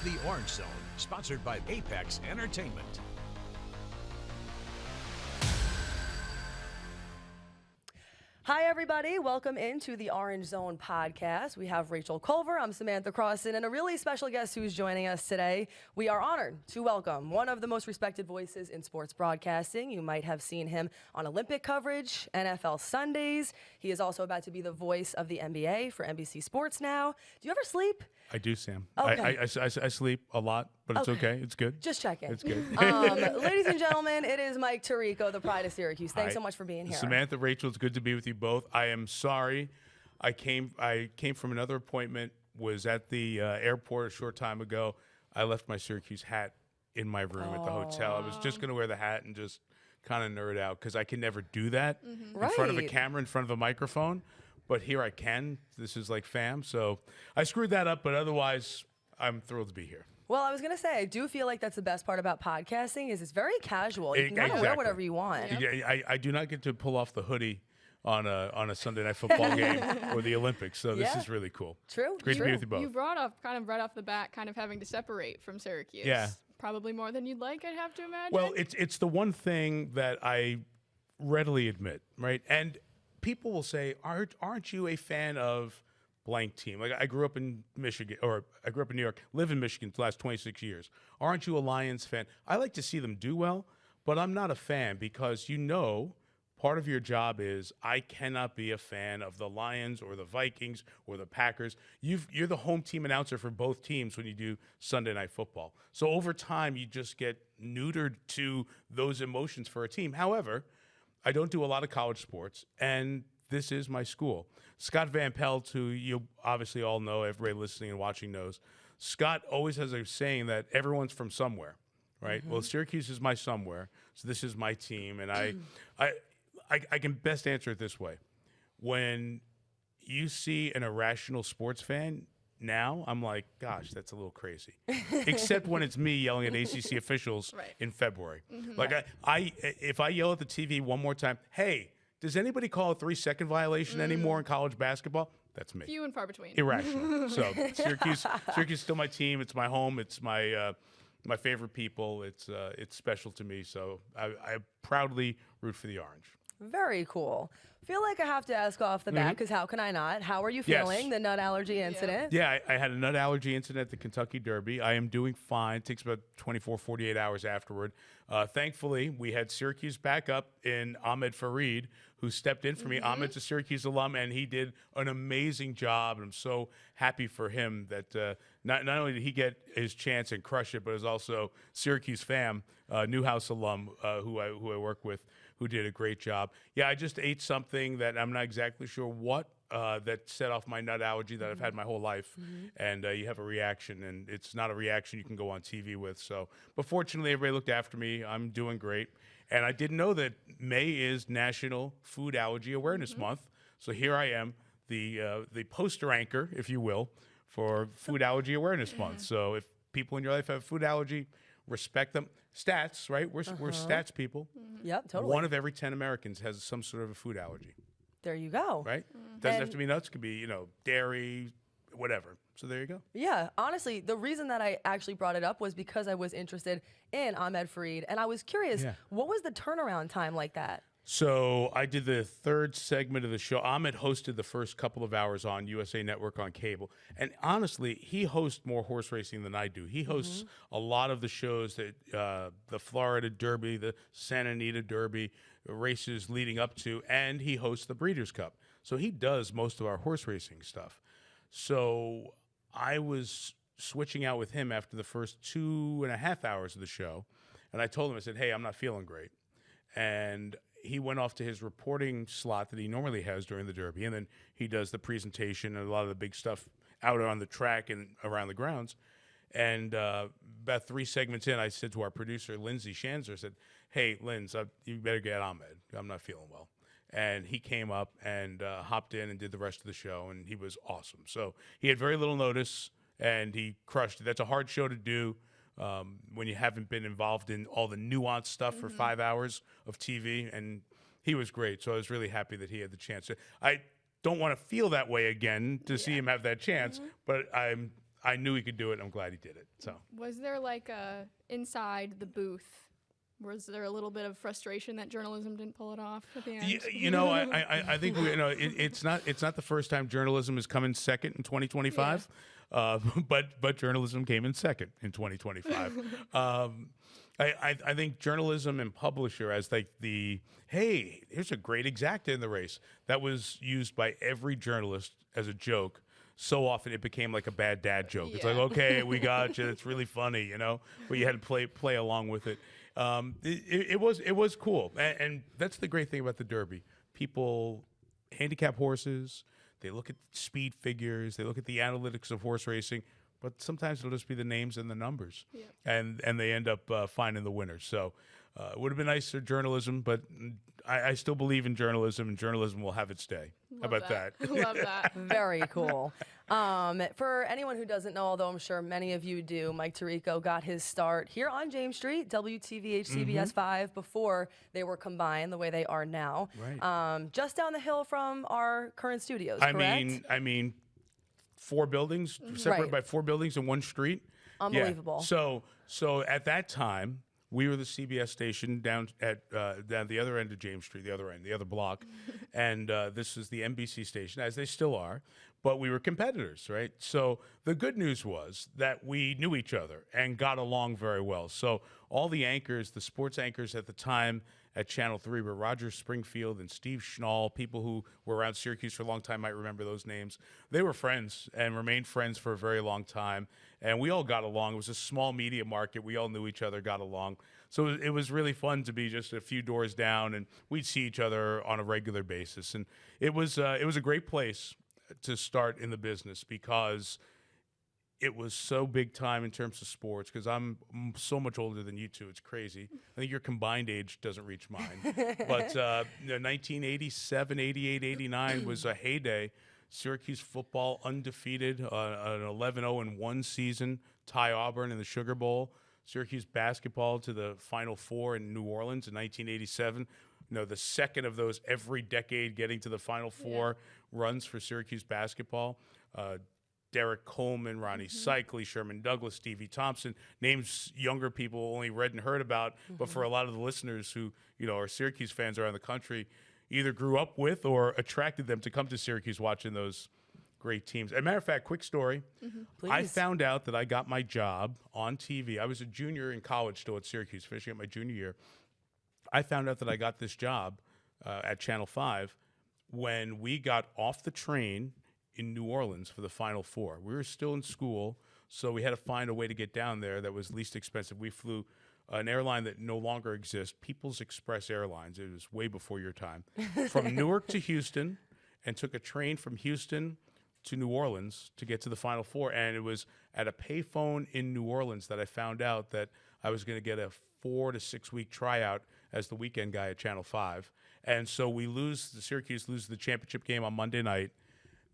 The Orange Zone, sponsored by Apex Entertainment. Hi, everybody. Welcome into the Orange Zone podcast. We have Rachel Culver. I'm Samatha Croston, and a really special guest who's joining us today. We are honored to welcome one of the most respected voices in sports broadcasting. You might have seen him on Olympic coverage, NFL Sundays. He is also about to be the voice of the NBA for NBC Sports now. Do you ever sleep? I do, Sam. Okay. I sleep a lot, but it's okay. It's good. Just checking. It's good. Ladies and gentlemen, it is MIKE TIRICO, the pride of Syracuse. Thanks so much for being here. Samantha, Rachel, it's good to be with you both. I am sorry. I came from another appointment, was at the airport a short time ago. I left my Syracuse hat in my room at the hotel. I was just going to wear the hat and just kind of nerd out because I can never do that in front of a camera, in front of a microphone. But here I can. This is like fam. So I screwed that up, but otherwise I'm thrilled to be here. Well, I was going to say, I do feel like that's the best part about podcasting is it's very casual. You can kind of wear whatever you want. Yeah, I do not get to pull off the hoodie on a Sunday night football game or the Olympics. So this is really cool. True. Great to be with you both. You brought up kind of right off the bat kind of having to separate from Syracuse. Yeah. Probably more than you'd like, I'd have to imagine. Well, it's the one thing that I readily admit, right? And people will say, aren't you a fan of blank team? Like I grew up in Michigan, or I grew up in New York, live in Michigan for the last 26 years. Aren't you a Lions fan? I like to see them do well, but I'm not a fan because part of your job is I cannot be a fan of the Lions or the Vikings or the Packers. You're the home team announcer for both teams when you do Sunday Night Football. So over time, you just get neutered to those emotions for a team. However, I don't do a lot of college sports, and this is my school. Scott Van Pelt, who you obviously all know, everybody listening and watching knows, Scott always has a saying that everyone's from somewhere, right? Well, Syracuse is my somewhere, so this is my team, and I can best answer it this way. When you see an irrational sports fan, now I'm like, gosh, that's a little crazy. Except when it's me yelling at ACC officials in February. Like if I yell at the TV one more time, hey, does anybody call a 3-second violation anymore in college basketball? That's me. Few and far between. Irrational. So Syracuse is still my team. It's my home. It's my favorite people. It's special to me. So I proudly root for the Orange. Very cool. Feel like I have to ask off the bat because how can I not? How are you feeling? The nut allergy incident? Yeah, I had a nut allergy incident at the Kentucky Derby. I am doing fine. It takes about 24, 48 hours afterward. Thankfully, we had Syracuse backup in Ahmed Fareed, who stepped in for me. Ahmed's a Syracuse alum, and he did an amazing job. And I'm so happy for him that not only did he get his chance and crush it, but is also Syracuse fam, Newhouse alum who I work with, who did a great job. Yeah, I just ate something that I'm not exactly sure what that set off my nut allergy that I've had my whole life. And you have a reaction, and it's not a reaction you can go on TV with. So, but fortunately, everybody looked after me. I'm doing great. And I didn't know that May is National Food Allergy Awareness Month. So here I am, the poster anchor, if you will, for Food Allergy Awareness Month. So if people in your life have food allergy, respect them. Stats, right? We're stats people. Yep, totally. 1 of every 10 Americans has some sort of a food allergy. There you go. Right? Doesn't have to be nuts. It could be, dairy, whatever. So there you go. Yeah, honestly, the reason that I actually brought it up was because I was interested in Ahmed Fareed, and I was curious, what was the turnaround time like that? So I did the 3rd segment of the show. Ahmed hosted the first couple of hours on USA Network on cable. And honestly, he hosts more horse racing than I do. He hosts a lot of the shows that the Florida Derby, the Santa Anita Derby, races leading up to, and he hosts the Breeders' Cup. So he does most of our horse racing stuff. So I was switching out with him after the first 2.5 hours of the show. And I told him, I said, hey, I'm not feeling great. And he went off to his reporting slot that he normally has during the Derby, and then he does the presentation and a lot of the big stuff out on the track and around the grounds. And about 3 segments in, I said to our producer, Lindsay Shanzer, I said, hey, Linz, you better get Ahmed. I'm not feeling well. And he came up and hopped in and did the rest of the show, and he was awesome. So he had very little notice, and he crushed it. That's a hard show to do. When you haven't been involved in all the nuanced stuff for 5 hours of TV, and he was great. So I was really happy that he had the chance. I don't want to feel that way again to see him have that chance, but I'm I knew he could do it, and I'm glad he did it. So Was there like inside the booth? Was there a little bit of frustration that journalism didn't pull it off at the end? I think it's not the first time journalism has come in second in 2025, but journalism came in second in 2025. I think journalism and publisher as like hey, here's a great exacta in the race that was used by every journalist as a joke. So often it became like a bad dad joke. It's like, okay, we got you. It's really funny, but you had to play along with it. It was cool, and that's the great thing about the Derby. People handicap horses. They look at speed figures. They look at the analytics of horse racing. But sometimes it'll just be the names and the numbers, and they end up finding the winners. So it would have been nice for journalism, but I still believe in journalism, and journalism will have its day. How about that? Love that. Very cool. For anyone who doesn't know, although I'm sure many of you do, Mike Tirico got his start here on James Street, WTVH CBS 5, before they were combined the way they are now. Right. Just down the hill from our current studios, correct? I mean, 4 buildings, separated by 4 buildings in one street. Unbelievable. Yeah. So at that time, we were the CBS station down the other end of James Street, the other block, and this is the NBC station, as they still are. But we were competitors, right? So the good news was that we knew each other and got along very well. So all the anchors, the sports anchors at the time at Channel 3 were Roger Springfield and Steve Schnall, people who were around Syracuse for a long time might remember those names. They were friends and remained friends for a very long time. And we all got along. It was a small media market. We all knew each other, got along. So it was really fun to be just a few doors down, and we'd see each other on a regular basis. And it was a great place to start in the business because it was so big time in terms of sports, because I'm so much older than you two. It's crazy. I think your combined age doesn't reach mine. But 1987, 88, 89 was a heyday. Syracuse football undefeated, an 11-0-1 season, tie Auburn in the Sugar Bowl. Syracuse basketball to the Final Four in New Orleans in 1987. The second of those every decade getting to the Final Four runs for Syracuse basketball. Derek Coleman, Ronnie Cycli, Sherman Douglas, Stevie Thompson, names younger people only read and heard about, but for a lot of the listeners who, are Syracuse fans around the country, either grew up with or attracted them to come to Syracuse watching those great teams. As a matter of fact, quick story. I found out that I got my job on TV. I was a junior in college still at Syracuse, finishing up my junior year. I found out that I got this job at Channel 5 when we got off the train in New Orleans for the Final Four. We were still in school, so we had to find a way to get down there that was least expensive. We flew an airline that no longer exists, People's Express Airlines. It was way before your time. From Newark to Houston, and took a train from Houston to New Orleans to get to the Final Four. And it was at a payphone in New Orleans that I found out that I was going to get a 4 to 6 week tryout as the weekend guy at Channel 5. And so Syracuse loses the championship game on Monday night.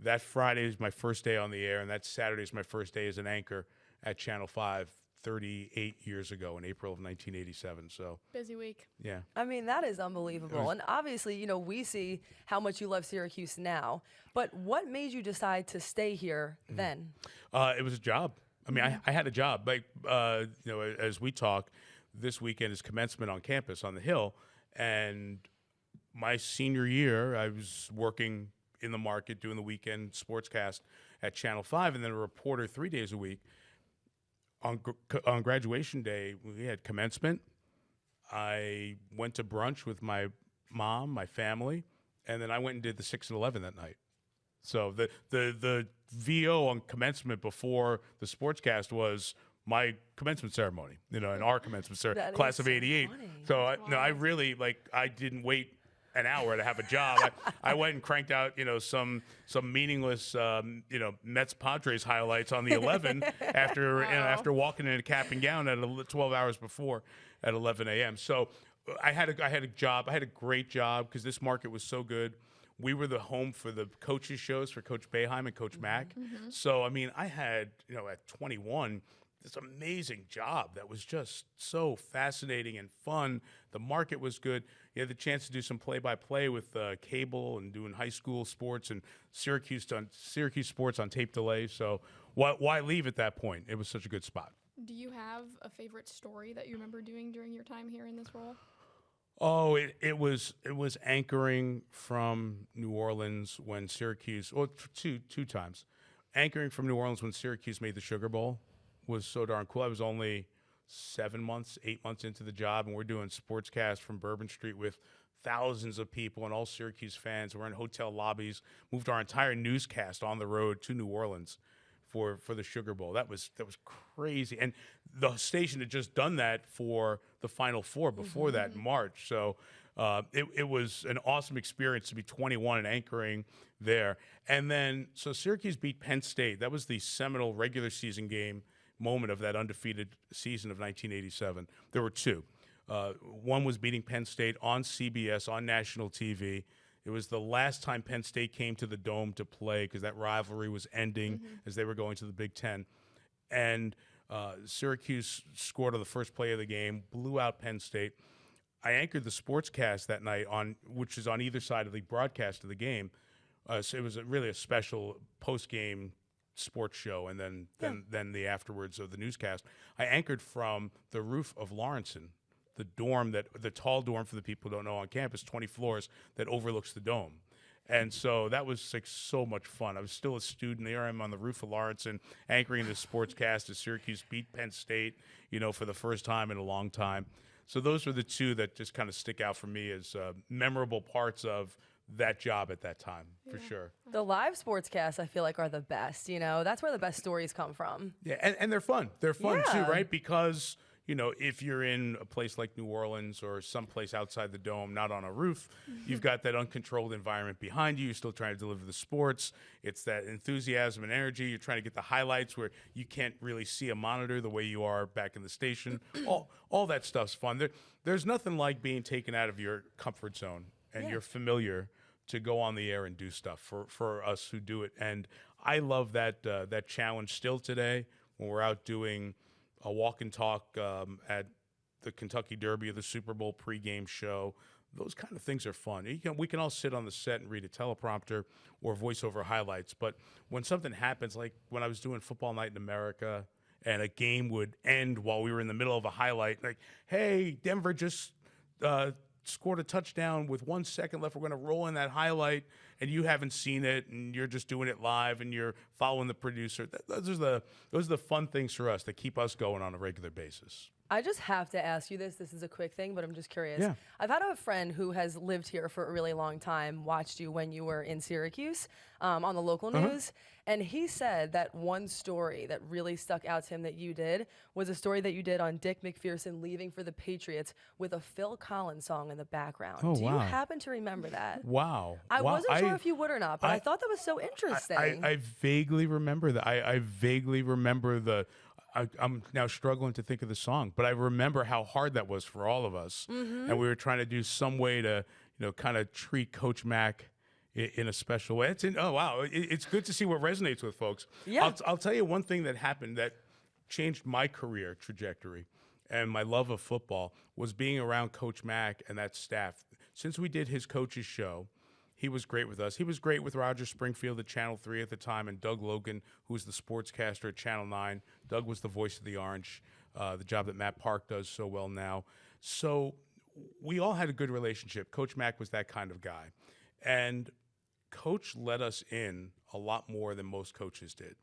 That Friday is my first day on the air, and that Saturday is my first day as an anchor at Channel 5 38 years ago in April of 1987. So busy week. Yeah. I mean, that is unbelievable. And obviously, we see how much you love Syracuse now. But what made you decide to stay here then? It was a job. I mean, I had a job. Like, as we talk, this weekend is commencement on campus on the Hill. And my senior year, I was working in the market doing the weekend sportscast at Channel 5 and then a reporter 3 days a week. On graduation day, we had commencement. I went to brunch with my mom, my family, and then I went and did the 6 and 11 that night. So the VO on commencement before the sportscast was my commencement ceremony, and our commencement ceremony, class of '88. So I really I didn't wait an hour to have a job. I went and cranked out, some meaningless, Mets Padres highlights on the 11 after walking in a cap and gown at 12 hours before at 11 a.m. So I had a job. I had a great job because this market was so good. We were the home for the coaches shows for Coach Boeheim and Coach Mack. So, I mean, I had, at 21, this amazing job that was just so fascinating and fun. The market was good. you had the chance to do some play-by-play with cable and doing high school sports and Syracuse sports on tape delay. So why leave at that point? It was such a good spot. Do you have a favorite story that you remember doing during your time here in this role? Oh, it was anchoring from New Orleans when Syracuse, well, two times, anchoring from New Orleans when Syracuse made the Sugar Bowl was so darn cool. I was only 8 months into the job, and we're doing sportscast from Bourbon Street with thousands of people and all Syracuse fans. We're in hotel lobbies, moved our entire newscast on the road to New Orleans for the Sugar Bowl. That was crazy. And the station had just done that for the Final Four before that in March. So it was an awesome experience to be 21 and anchoring there. And then, so Syracuse beat Penn State. That was the seminal regular season game moment of that undefeated season of 1987. There were two. One was beating Penn State on CBS, on national TV. It was the last time Penn State came to the Dome to play because that rivalry was ending as they were going to the Big Ten. And Syracuse scored on the first play of the game, blew out Penn State. I anchored the sportscast that night, which is on either side of the broadcast of the game. So it was really a special post-game sports show, and then the afterwards of the newscast. I anchored from the roof of Lawrenson, the tall dorm for the people who don't know on campus, 20 floors that overlooks the Dome. And so that was like so much fun. I was still a student. There I am on the roof of Lawrenson, anchoring the sportscast as Syracuse beat Penn State, for the first time in a long time. So those were the two that just kind of stick out for me as memorable parts of that job at that time, for sure. The live sportscasts, I feel like, are the best. That's where the best stories come from. Yeah, and they're fun. They're fun too, right? Because if you're in a place like New Orleans or someplace outside the Dome, not on a roof, you've got that uncontrolled environment behind you. You're still trying to deliver the sports. It's that enthusiasm and energy. You're trying to get the highlights where you can't really see a monitor the way you are back in the station. All that stuff's fun. There's nothing like being taken out of your comfort zone and you're familiar to go on the air and do stuff for us who do it. And I love that challenge still today when we're out doing a walk and talk at the Kentucky Derby or the Super Bowl pregame show. Those kind of things are fun. We can all sit on the set and read a teleprompter or voice over highlights. But when something happens, like when I was doing Football Night in America and a game would end while we were in the middle of a highlight, like, hey, Denver just scored a touchdown with 1 second left. We're going to roll in that highlight, and you haven't seen it, and you're just doing it live, and you're following the producer. Those are the fun things for us that keep us going on a regular basis. I just have to ask you this. This is a quick thing, but I'm just curious. Yeah. I've had a friend who has lived here for a really long time, watched you when you were in Syracuse on the local news, and he said that one story that really stuck out to him that you did was a story that you did on Dick McPherson leaving for the Patriots with a Phil Collins song in the background. Oh, Do you wow. happen to remember that? Wow. I wasn't sure if you would or not, but I thought that was so interesting. I vaguely remember that. I vaguely remember I'm now struggling to think of the song, but I remember how hard that was for all of us. And we were trying to do some way to, kind of treat Coach Mack in a special way. It's good to see what resonates with folks. Yeah. I'll tell you one thing that happened that changed my career trajectory and my love of football was being around Coach Mack and that staff. Since we did his coach's show, he was great with us. He was great with Roger Springfield at Channel 3 at the time and Doug Logan, who was the sportscaster at Channel 9. Doug was the voice of the Orange, the job that Matt Park does so well now. So we all had a good relationship. Coach Mack was that kind of guy. And Coach let us in a lot more than most coaches did.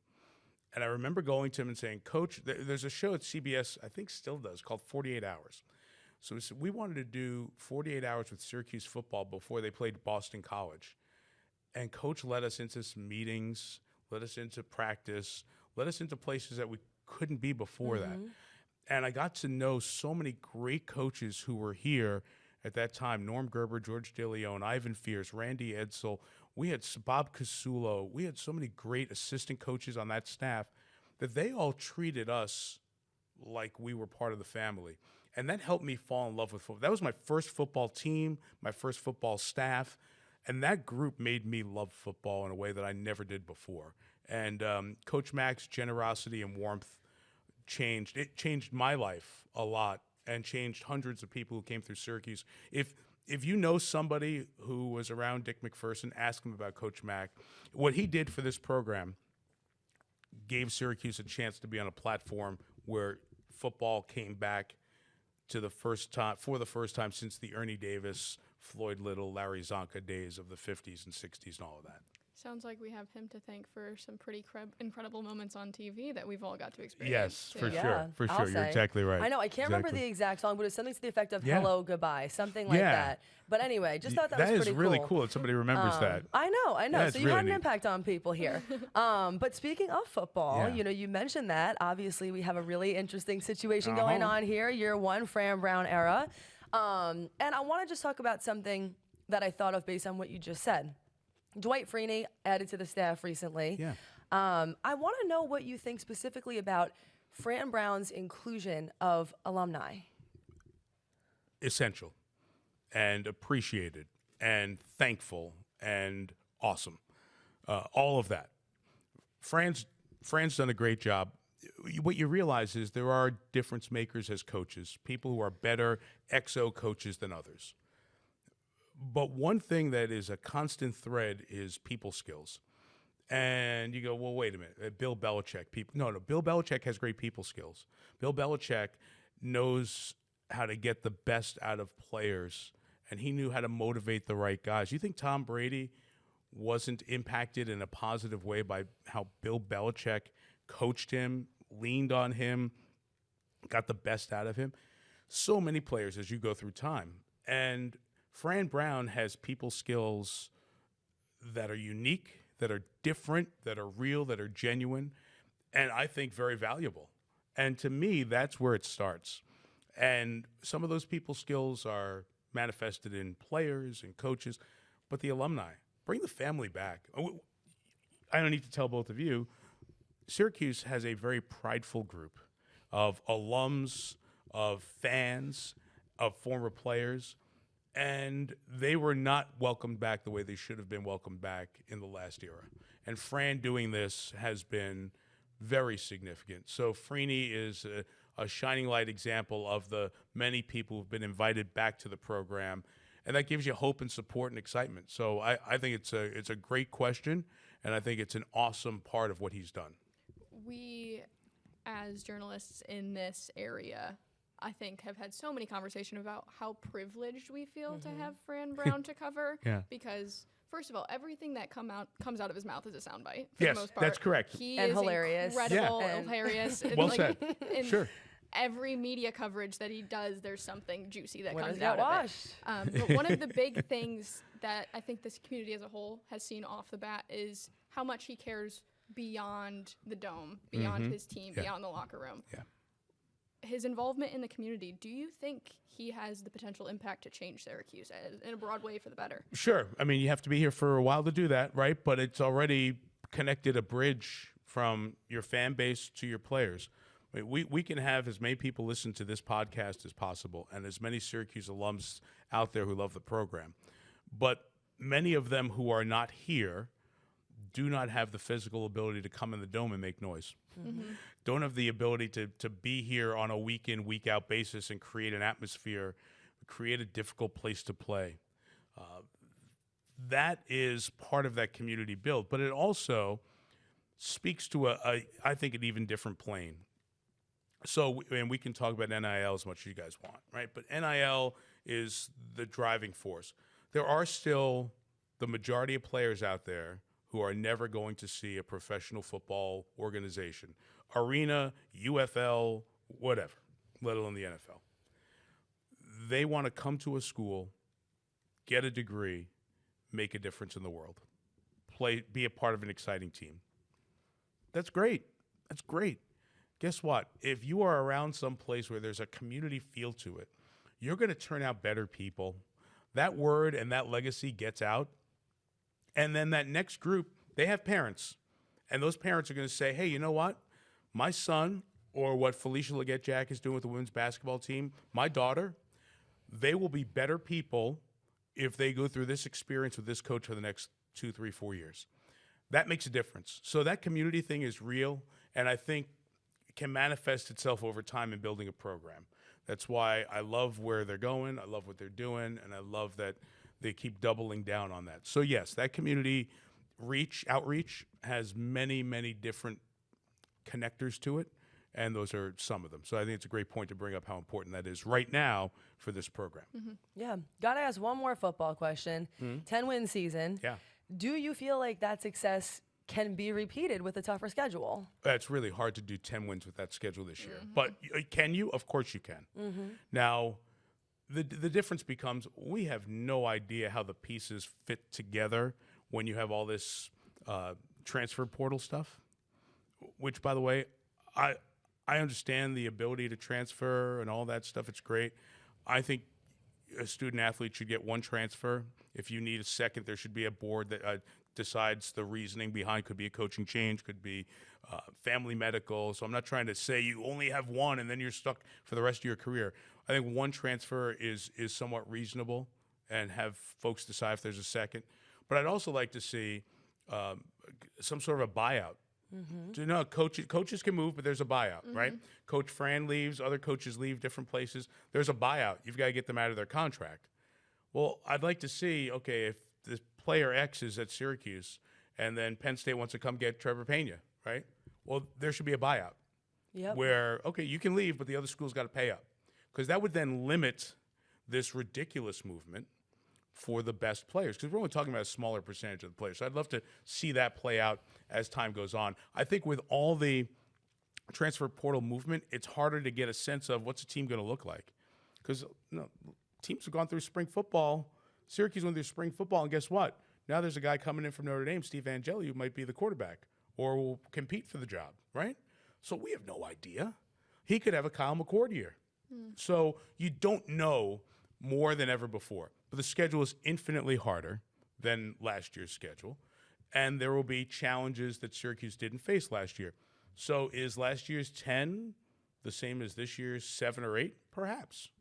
And I remember going to him and saying, Coach, there's a show at CBS, I think still does, called 48 Hours. So we wanted to do 48 hours with Syracuse football before they played Boston College. And Coach let us into some meetings, let us into practice, let us into places that we couldn't be before that. And I got to know so many great coaches who were here at that time. Norm Gerber, George DeLeon, Ivan Fierce, Randy Edsel. We had Bob Casulo. We had so many great assistant coaches on that staff that they all treated us like we were part of the family. And that helped me fall in love with football. That was my first football team, my first football staff. And that group made me love football in a way that I never did before. And Coach Mack's generosity and warmth changed my life a lot and changed hundreds of people who came through Syracuse. If if you know somebody who was around Dick McPherson, ask him about Coach Mack. What he did for this program gave Syracuse a chance to be on a platform where football came back to for the first time since the Ernie Davis, Floyd Little, Larry Zonka days of the 50s and 60s and all of that. Sounds like we have him to thank for some pretty incredible moments on TV that we've all got to Yes, experience. for too. sure. For I'll sure. You're say. exactly right. I know. I can't remember the exact song, but it's something to the effect of "Hello, Goodbye," something like Yeah. that. But anyway, just thought that was pretty is really cool. cool that somebody remembers that. I know. Yeah, So it's you really had an neat. impact on people here. But speaking of football, Yeah. you mentioned that. Obviously, we have a really interesting situation going on here. Year one, Fran Brown era. And I want to just talk about something that I thought of based on what you just said. Dwight Freeney added to the staff recently. Yeah. I want to know what you think specifically about Fran Brown's inclusion of alumni. Essential and appreciated and thankful and awesome. All of that. Fran's done a great job. What you realize is there are difference makers as coaches, people who are better XO coaches than others. But one thing that is a constant thread is people skills. And you go, well, wait a minute. Bill Belichick. No. Bill Belichick has great people skills. Bill Belichick knows how to get the best out of players, and he knew how to motivate the right guys. You think Tom Brady wasn't impacted in a positive way by how Bill Belichick coached him, leaned on him, got the best out of him? So many players as you go through time. And Fran Brown has people skills that are unique, that are different, that are real, that are genuine, and I think very valuable. And to me, that's where it starts. And some of those people skills are manifested in players and coaches, but the alumni, bring the family back. I don't need to tell both of you, Syracuse has a very prideful group of alums, of fans, of former players, and they were not welcomed back the way they should have been welcomed back in the last era. And Fran doing this has been very significant. So Freeney is a shining light example of the many people who've been invited back to the program, and that gives you hope and support and excitement. So I think it's a great question, and I think it's an awesome part of what he's done. We, as journalists in this area, I think have had so many conversations about how privileged we feel to have Fran Brown to cover. Yeah. Because first of all, everything that comes out of his mouth is a soundbite. For Yes, the most part. that's correct. He And is hilarious. incredible, Yeah. and hilarious. And Well said. in Sure. every media coverage that he does, there's something juicy that Winners comes get out washed. of it. But one of the big things that I think this community as a whole has seen off the bat is how much he cares beyond the dome, beyond his team, Yeah. beyond the locker room. Yeah. His involvement in the community, do you think he has the potential impact to change Syracuse in a broad way for the better? Sure. I mean, you have to be here for a while to do that, right? But it's already connected a bridge from your fan base to your players. I mean, we can have as many people listen to this podcast as possible and as many Syracuse alums out there who love the program. But many of them who are not here do not have the physical ability to come in the dome and make noise. Don't have the ability to be here on a week in, week out basis and create an atmosphere, create a difficult place to play. That is part of that community build, but it also speaks to I think, an even different plane. So, and we can talk about NIL as much as you guys want, right? But NIL is the driving force. There are still the majority of players out there who are never going to see a professional football organization, arena, UFL, whatever, let alone the NFL. They want to come to a school, get a degree, make a difference in the world, be a part of an exciting team. That's great. That's great. Guess what? If you are around some place where there's a community feel to it, you're going to turn out better people. That word and that legacy gets out. And then that next group, they have parents. And those parents are going to say, hey, you know what? My son, or what Felicia Leggett-Jack is doing with the women's basketball team, my daughter, they will be better people if they go through this experience with this coach for the next 2, 3, 4 years. That makes a difference. So that community thing is real, and I think can manifest itself over time in building a program. That's why I love where they're going. I love what they're doing, and I love that they keep doubling down on that. So yes, that community outreach has many, many different connectors to it, and those are some of them. So I think it's a great point to bring up how important that is right now for this program. Yeah. Got to ask one more football question. 10-win season. Yeah. Do you feel like that success can be repeated with a tougher schedule? It's really hard to do 10 wins with that schedule this year. But can you? Of course you can. Now, the difference becomes we have no idea how the pieces fit together when you have all this transfer portal stuff, which, by the way, I understand the ability to transfer and all that stuff. It's great. I think a student athlete should get one transfer. If you need a second, there should be a board that decides the reasoning behind. Could be a coaching change, could be family medical. So I'm not trying to say you only have one and then you're stuck for the rest of your career. I think one transfer is somewhat reasonable, and have folks decide if there's a second. But I'd also like to see some sort of a buyout. So, no, coaches can move, but there's a buyout, right? Coach Fran leaves, other coaches leave different places. There's a buyout. You've got to get them out of their contract. Well, I'd like to see, okay, if this player X is at Syracuse and then Penn State wants to come get Trevor Pena, right? Well, there should be a buyout where, okay, you can leave, but the other school's got to pay up. Because that would then limit this ridiculous movement for the best players, because we're only talking about a smaller percentage of the players. So I'd love to see that play out as time goes on. I think with all the transfer portal movement, it's harder to get a sense of what's a team going to look like. Because teams have gone through spring football. Syracuse went through spring football, and guess what? Now there's a guy coming in from Notre Dame, Steve Angeli, who might be the quarterback or will compete for the job, right? So we have no idea. He could have a Kyle McCord year. So you don't know more than ever before. But the schedule is infinitely harder than last year's schedule, and there will be challenges that Syracuse didn't face last year. So is last year's 10 the same as this year's 7 or 8? Perhaps.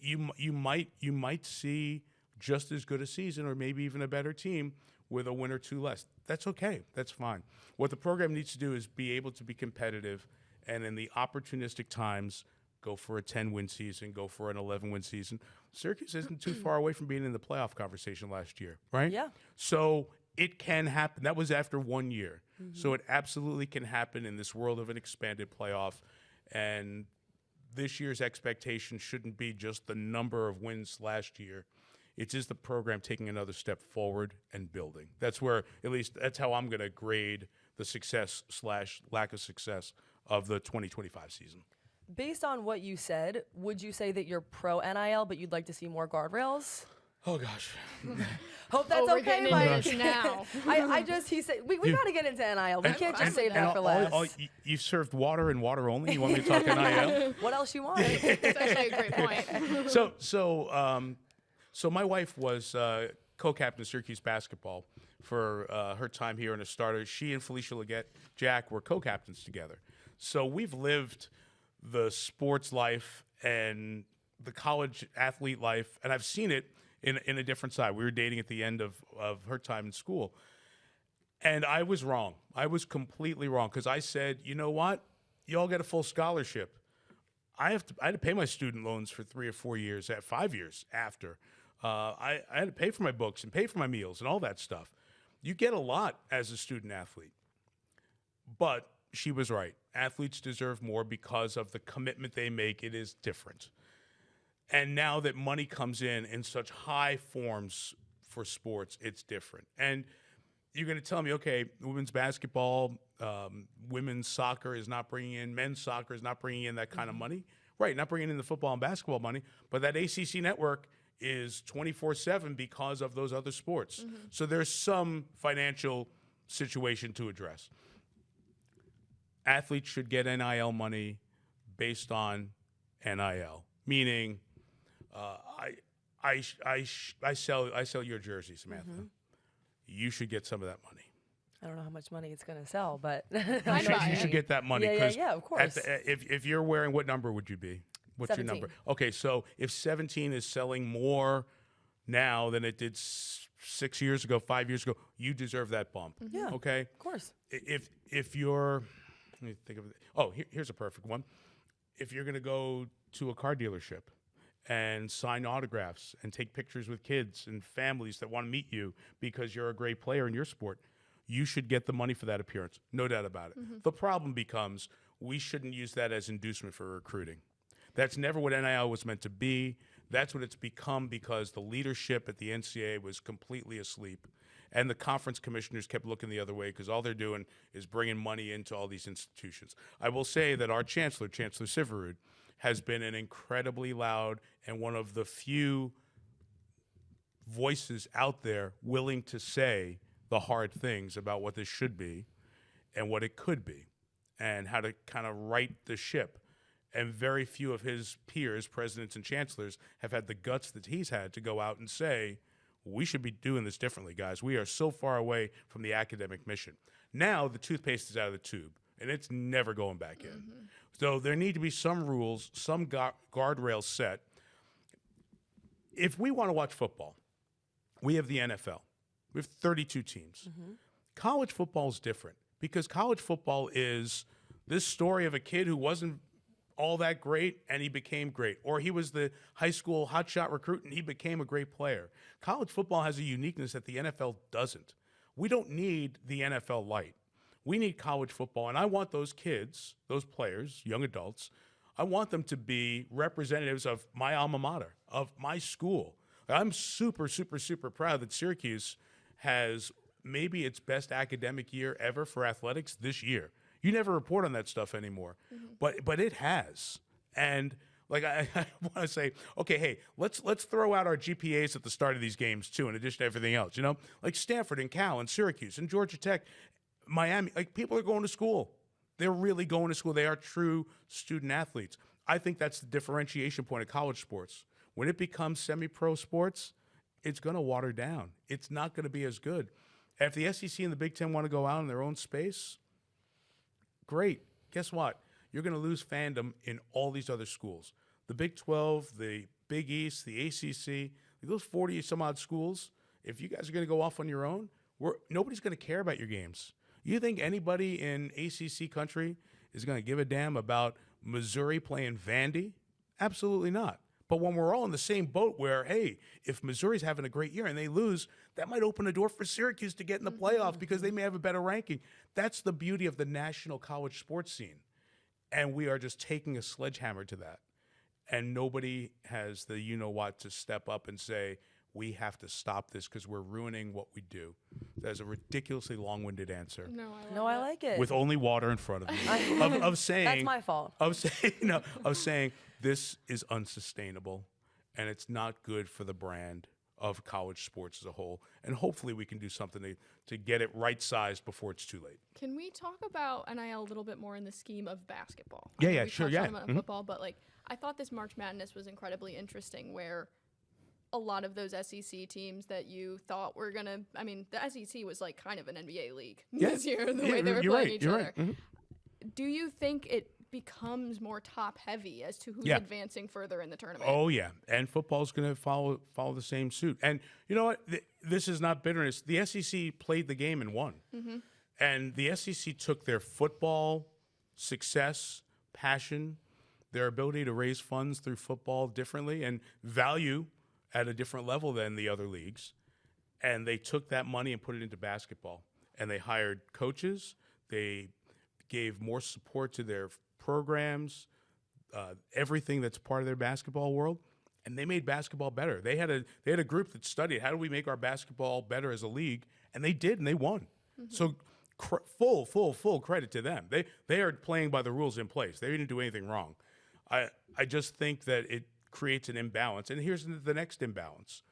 You might see just as good a season, or maybe even a better team with a win or two less. That's okay. That's fine. What the program needs to do is be able to be competitive, and in the opportunistic times, go for a 10-win season, go for an 11-win season. Syracuse isn't too far away from being in the playoff conversation last year, right? Yeah. So it can happen. That was after 1 year. So it absolutely can happen in this world of an expanded playoff. And this year's expectation shouldn't be just the number of wins last year. It's just the program taking another step forward and building. That's where, at least, that's how I'm going to grade the success / lack of success of the 2025 season. Based on what you said, would you say that you're pro NIL, but you'd like to see more guardrails? Oh, gosh. Hope that's we're okay, getting Mike. into it now. he said, we got to get into NIL. We can't just save that for last. You served water and water only? You want me to talk NIL? What else you want? That's actually a great point. So my wife was co-captain of Syracuse basketball for her time here in a starter. She and Felicia Leggett Jack were co-captains together. So we've lived the sports life and the college athlete life, and I've seen it in a different side. We were dating at the end of her time in school. And I was wrong. I was completely wrong, because I said, you know what? You all get a full scholarship. I had to pay my student loans for 3 or 4 years, 5 years after. I had to pay for my books and pay for my meals and all that stuff. You get a lot as a student athlete. But she was right. Athletes deserve more because of the commitment they make. It is different. And now that money comes in such high forms for sports, it's different. And you're going to tell me, okay, women's basketball, women's soccer is not bringing in, men's soccer is not bringing in that kind of money. Right, not bringing in the football and basketball money, but that ACC network is 24/7 because of those other sports. So there's some financial situation to address. Athletes should get NIL money based on NIL, meaning I sell your jersey, Samatha. You should get some of that money. I don't know how much money it's going to sell, but You should get that money. Yeah, of course. If you're wearing, what number would you be? What's 17. your number? Okay, so if 17 is selling more now than it did 6 years ago, 5 years ago, you deserve that bump. Yeah, okay? of course. If you're, let me think of it. Oh, here's a perfect one. if you're going to go to a car dealership and sign autographs and take pictures with kids and families that want to meet you because you're a great player in your sport, you should get the money for that appearance. No doubt about it. The problem becomes we shouldn't use that as inducement for recruiting. That's never what NIL was meant to be. That's what it's become because the leadership at the NCAA was completely asleep. And the conference commissioners kept looking the other way because all they're doing is bringing money into all these institutions. I will say that our chancellor, Chancellor Syverud, has been an incredibly loud and one of the few voices out there willing to say the hard things about what this should be and what it could be and how to kind of right the ship. And very few of his peers, presidents and chancellors, have had the guts that he's had to go out and say, we should be doing this differently, guys. We are so far away from the academic mission. Now the toothpaste is out of the tube, and it's never going back in. So there need to be some rules, some guardrails set. If we want to watch football, we have the NFL. We have 32 teams. College football is different because college football is this story of a kid who wasn't all that great and he became great, or he was the high school hotshot recruit and he became a great player. College football has a uniqueness that the NFL doesn't. We don't need the NFL light. We need college football, and I want those kids, those players, young adults, I want them to be representatives of my alma mater, of my school. I'm super, super, super proud that Syracuse has maybe its best academic year ever for athletics this year. You never report on that stuff anymore, but it has. And like I want to say, okay, hey, let's throw out our GPAs at the start of these games too, in addition to everything else. You know, like Stanford and Cal and Syracuse and Georgia Tech, Miami. Like people are going to school. They're really going to school. They are true student athletes. I think that's the differentiation point of college sports. When it becomes semi-pro sports, it's going to water down. It's not going to be as good. If the SEC and the Big Ten want to go out in their own space, great. Guess what? You're going to lose fandom in all these other schools. The Big 12, the Big East, the ACC, those 40 some odd schools, if you guys are going to go off on your own, nobody's going to care about your games. You think anybody in ACC country is going to give a damn about Missouri playing Vandy? Absolutely not. But when we're all in the same boat where, hey, if Missouri's having a great year and they lose, that might open a door for Syracuse to get in the playoff because they may have a better ranking. That's the beauty of the national college sports scene. And we are just taking a sledgehammer to that. And nobody has the you-know-what to step up and say, we have to stop this because we're ruining what we do. That's a ridiculously long-winded answer. No, I like it. With only water in front of me. of saying That's my fault. Of saying this is unsustainable and it's not good for the brand of college sports as a whole. And hopefully we can do something to get it right-sized before it's too late. Can we talk about NIL a little bit more in the scheme of basketball? Yeah, we sure, touched yeah. on about football, but like I thought this March Madness was incredibly interesting where a lot of those SEC teams that you thought were going to, I mean, the SEC was like kind of an NBA league this year, the way they were playing each other. Right. Do you think it becomes more top heavy as to who's advancing further in the tournament? Oh, yeah. And football's going to follow the same suit. And you know what? This is not bitterness. The SEC played the game and won. And the SEC took their football success, passion, their ability to raise funds through football differently and value at a different level than the other leagues, and they took that money and put it into basketball. And they hired coaches. They gave more support to their programs, everything that's part of their basketball world, and they made basketball better. They had a group that studied how do we make our basketball better as a league, and they did, and they won. So full credit to them. They are playing by the rules in place. They didn't do anything wrong. I just think that it creates an imbalance. And here's the next imbalance.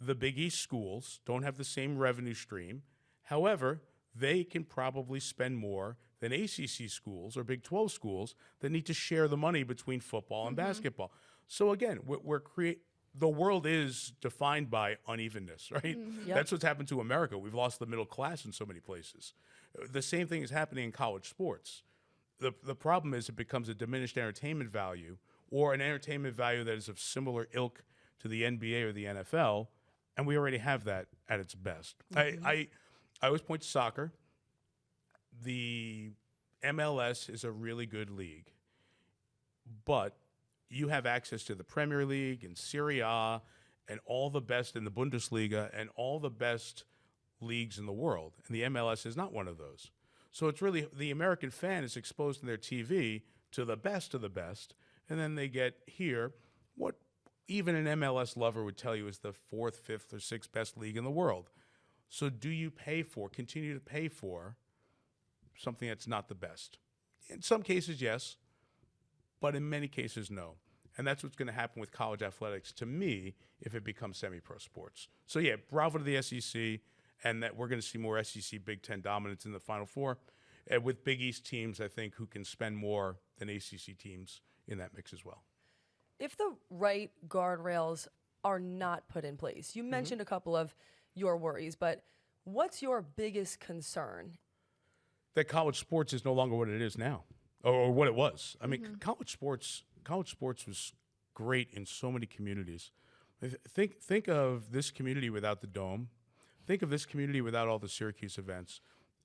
The Big East schools don't have the same revenue stream. However, they can probably spend more than ACC schools or Big 12 schools that need to share the money between football and basketball. So again, the world is defined by unevenness, right? Yep. That's what's happened to America. We've lost the middle class in so many places. The same thing is happening in college sports. The problem is it becomes a diminished entertainment value or an entertainment value that is of similar ilk to the NBA or the NFL, and we already have that at its best. I always point to soccer. The MLS is a really good league. but you have access to the Premier League and Serie A and all the best in the Bundesliga and all the best leagues in the world. And the MLS is not one of those. So it's really the American fan is exposed in their TV to the best of the best, and then they get here what even an MLS lover would tell you is the 4th, 5th, or 6th best league in the world. So do you continue to pay for something that's not the best? In some cases, yes, but in many cases, no. And that's what's going to happen with college athletics, to me, if it becomes semi-pro sports. So yeah, bravo to the SEC, and that we're going to see more SEC Big Ten dominance in the Final Four, and with Big East teams, I think, who can spend more than ACC teams in that mix as well. If the right guardrails are not put in place, you mentioned a couple of your worries, but what's your biggest concern? That college sports is no longer what it is now, or what it was. I mean, college sports was great in so many communities. Think of this community without the Dome. Think of this community without all the Syracuse events.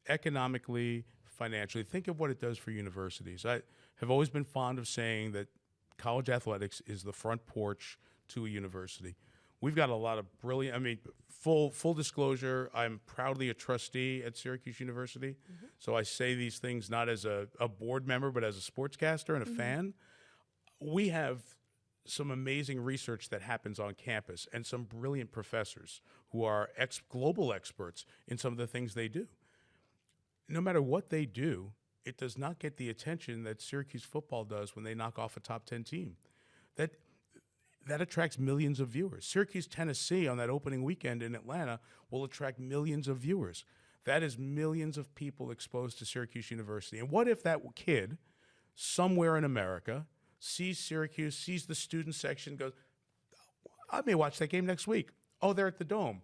Economically, financially, think of what it does for universities. I have always been fond of saying that college athletics is the front porch to a university. We've got a lot of brilliant, I mean, full disclosure, I'm proudly a trustee at Syracuse University. So I say these things not as a board member, but as a sportscaster and a fan. We have some amazing research that happens on campus and some brilliant professors who are global experts in some of the things they do. No matter what they do, it does not get the attention that Syracuse football does when they knock off a top 10 team. That attracts millions of viewers. Syracuse, Tennessee on that opening weekend in Atlanta will attract millions of viewers. That is millions of people exposed to Syracuse University. And what if that kid somewhere in America sees Syracuse, sees the student section, goes, I may watch that game next week. Oh, they're at the Dome.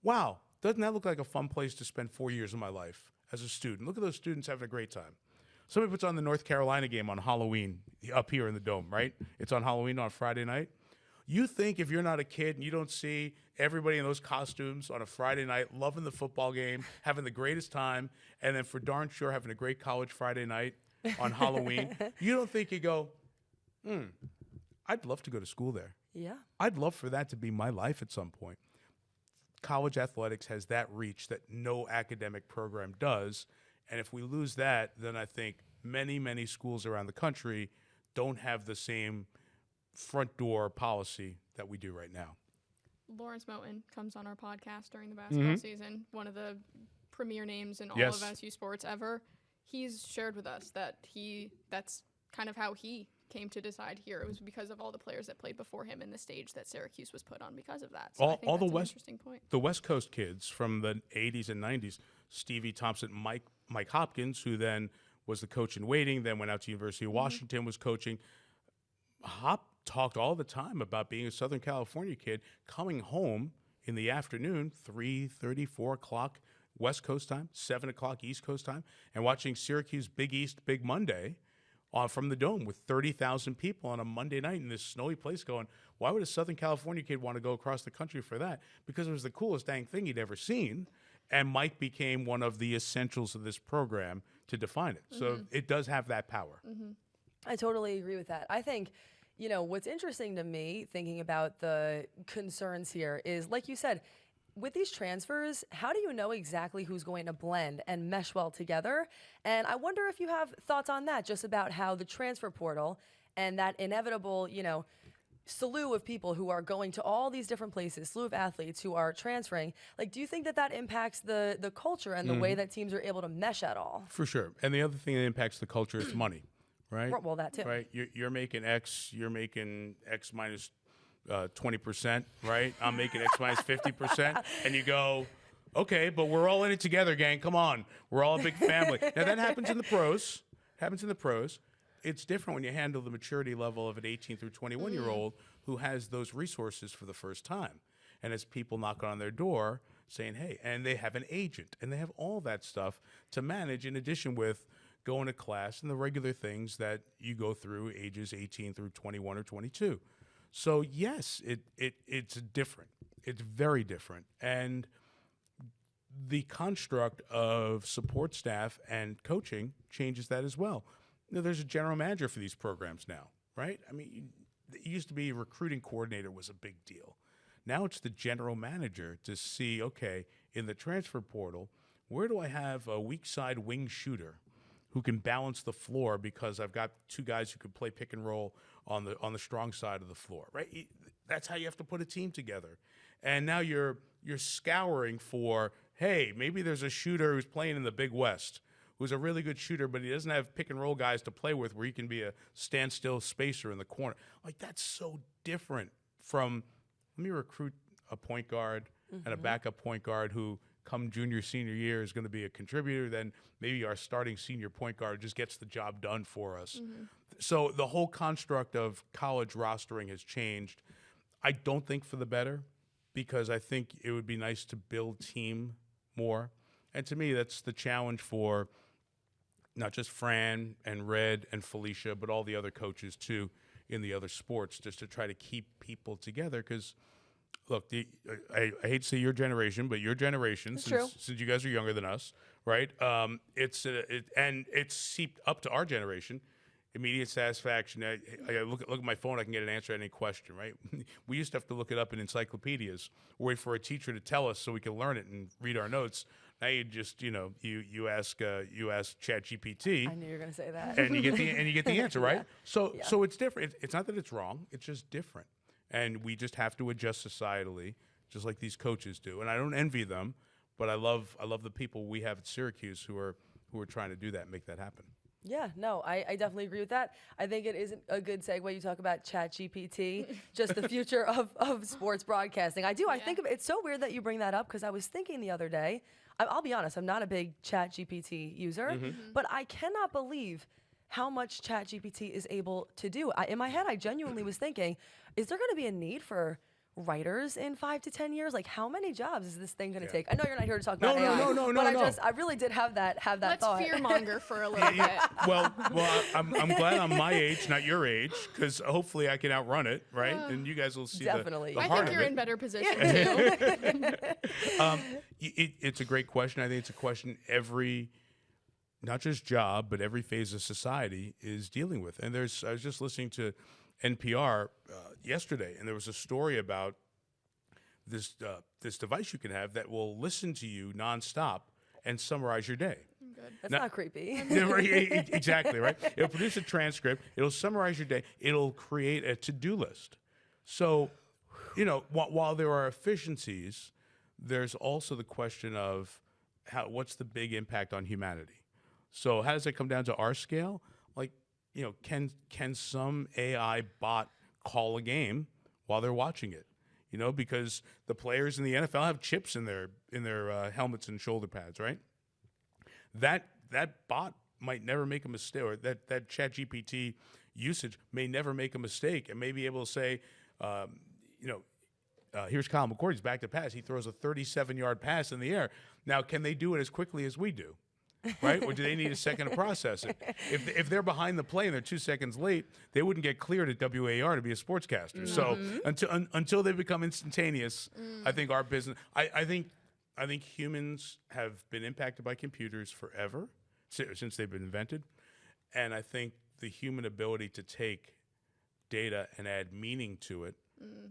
Wow, doesn't that look like a fun place to spend 4 years of my life as a student? Look at those students having a great time. Somebody puts on the North Carolina game on Halloween up here in the Dome, right? It's on Halloween on Friday night. You think if you're not a kid and you don't see everybody in those costumes on a Friday night, loving the football game, having the greatest time, and then for darn sure having a great college Friday night on Halloween, you don't think you go, I'd love to go to school there. Yeah. I'd love for that to be my life at some point. College athletics has that reach that no academic program does. And if we lose that, then I think many, many schools around the country don't have the same front door policy that we do right now. Lawrence Moten comes on our podcast during the basketball season, one of the premier names in all of SU sports ever. He's shared with us that that's kind of how he came to decide here. It was because of all the players that played before him in the stage that Syracuse was put on because of that. So I think that's an interesting point. The West Coast kids from the 80s and 90s, Stevie Thompson, Mike Hopkins, who then was the coach in waiting, then went out to University of Washington, was coaching. Hop talked all the time about being a Southern California kid, coming home in the afternoon, 3:30, 4 o'clock West Coast time, 7 o'clock East Coast time, and watching Syracuse Big East Big Monday from the Dome with 30,000 people on a Monday night in this snowy place going, why would a Southern California kid want to go across the country for that? Because it was the coolest dang thing he'd ever seen, and Mike became one of the essentials of this program to define it. So it does have that power. I totally agree with that. I think, you know, what's interesting to me thinking about the concerns here is, like you said, with these transfers, how do you know exactly who's going to blend and mesh well together? And I wonder if you have thoughts on that, just about how the transfer portal and that inevitable, you know, slew of people who are going to all these different places, slew of athletes who are transferring. Like, do you think that that impacts the culture and the way that teams are able to mesh at all? For sure. And the other thing that impacts the culture is money, right? Well, that too. Right. You're making X, you're making X minus 20%, right? I'm making X minus 50%. And you go, okay, but we're all in it together, gang. Come on. We're all a big family. Now, that happens in the pros. It's different when you handle the maturity level of an 18 through 21-year-old who has those resources for the first time. And as people knock on their door saying, hey, and they have an agent, and they have all that stuff to manage in addition with going to class and the regular things that you go through ages 18 through 21 or 22. So, yes, it's different. It's very different. And the construct of support staff and coaching changes that as well. You know, there's a general manager for these programs now, right? I mean, it used to be recruiting coordinator was a big deal. Now it's the general manager to see, okay, in the transfer portal, where do I have a weak side wing shooter who can balance the floor because I've got two guys who can play pick and roll on the strong side of the floor, right? That's how you have to put a team together. And now you're scouring for, hey, maybe there's a shooter who's playing in the Big West who's a really good shooter, but he doesn't have pick and roll guys to play with where he can be a standstill spacer in the corner. Like, that's so different from, let me recruit a point guard and a backup point guard who come junior, senior year is going to be a contributor. Then maybe our starting senior point guard just gets the job done for us. So the whole construct of college rostering has changed. I don't think for the better, because I think it would be nice to build team more. And to me, that's the challenge for not just Fran and Red and Felicia, but all the other coaches too in the other sports, just to try to keep people together. Because, look, I hate to say your generation, but your generation, since you guys are younger than us, right? And it's seeped up to our generation. Immediate satisfaction. I look at my phone, I can get an answer to any question, right? We used to have to look it up in encyclopedias, wait for a teacher to tell us so we can learn it and read our notes. Now you just, you ask ChatGPT. I knew you were going to say that. And you get the answer, right? Yeah. So it's different. It's not that it's wrong. It's just different. And we just have to adjust societally, just like these coaches do. And I don't envy them, but I love the people we have at Syracuse who are trying to do that and make that happen. Yeah, no, I definitely agree with that. I think it is a good segue. You talk about ChatGPT, just the future of sports broadcasting. I think it's so weird that you bring that up, because I was thinking the other day, I'll be honest, I'm not a big ChatGPT user, but I cannot believe how much ChatGPT is able to do. In my head, I genuinely was thinking, is there going to be a need for writers in 5 to 10 years? Like, how many jobs is this thing going to take? I know you're not here to talk about AI, but I really did have that thought. Let's fearmonger for a little bit. Well, I'm glad I'm my age, not your age, because hopefully I can outrun it, right? And you guys will see definitely. the I heart think you're of it. in better position too. It's a great question. I think it's a question every, not just job, but every phase of society is dealing with. And I was just listening to NPR yesterday, and there was a story about this device you can have that will listen to you nonstop and summarize your day. Good. That's not creepy. Exactly, right? It'll produce a transcript. It'll summarize your day. It'll create a to-do list. So, while there are efficiencies, there's also the question of what's the big impact on humanity. So how does it come down to our scale? Like, can some AI bot call a game while they're watching it? Because the players in the NFL have chips in their helmets and shoulder pads, right? That bot might never make a mistake, or that ChatGPT usage may never make a mistake, and may be able to say, here's Kyle McCord, he's back to pass. He throws a 37-yard pass in the air. Now, can they do it as quickly as we do? Right? Or do they need a second to process it? If they're behind the play and they're 2 seconds late, they wouldn't get cleared at WAR to be a sportscaster. So until they become instantaneous, I think our business. I think humans have been impacted by computers forever, since they've been invented, and I think the human ability to take data and add meaning to it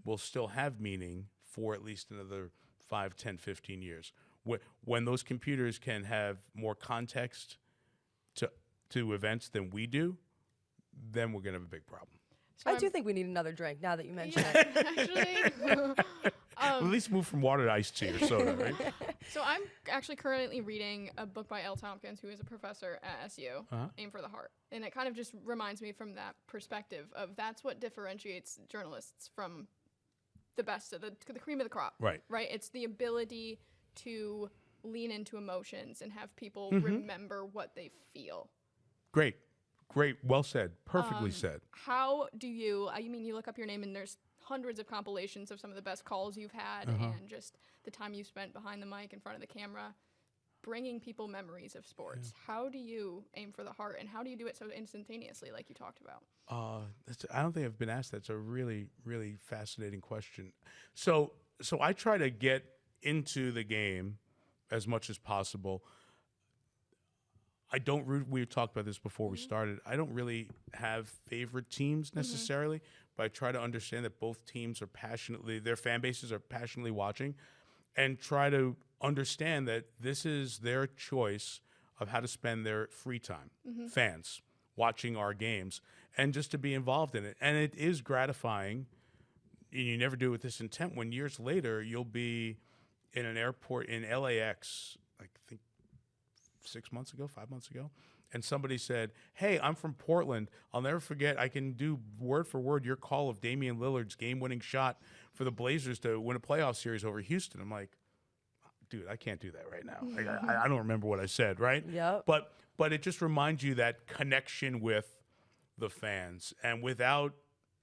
will still have meaning for at least another 5, 10, 15 years. When those computers can have more context to events than we do, then we're going to have a big problem. So I do think we need another drink now that you mention it. Actually, At least move from water to iced tea or soda, right? so I'm actually currently reading a book by L. Tompkins, who is a professor at SU, Aim for the Heart. And it kind of just reminds me from that perspective of that's what differentiates journalists from the best of the cream of the crop. Right. Right? It's the ability to lean into emotions and have people remember what they feel. Great. Well said. Perfectly said. How do you look up your name and there's hundreds of compilations of some of the best calls you've had and just the time you spent behind the mic in front of the camera, bringing people memories of sports. Yeah. How do you aim for the heart, and how do you do it so instantaneously like you talked about? I don't think I've been asked that. It's a really, really fascinating question. So I try to get into the game as much as possible. I don't root. We talked about this before we started. I don't really have favorite teams necessarily, but I try to understand that both teams are their fan bases are passionately watching, and try to understand that this is their choice of how to spend their free time. Fans watching our games, and just to be involved in it. And it is gratifying. And you never do it with this intent. When years later you'll be in an airport in LAX, I think 5 months ago, and somebody said, "Hey, I'm from Portland. I'll never forget. I can do word for word your call of Damian Lillard's game-winning shot for the Blazers to win a playoff series over Houston." I'm like, dude, I can't do that right now. Like, I don't remember what I said, right? Yep. But it just reminds you that connection with the fans. And without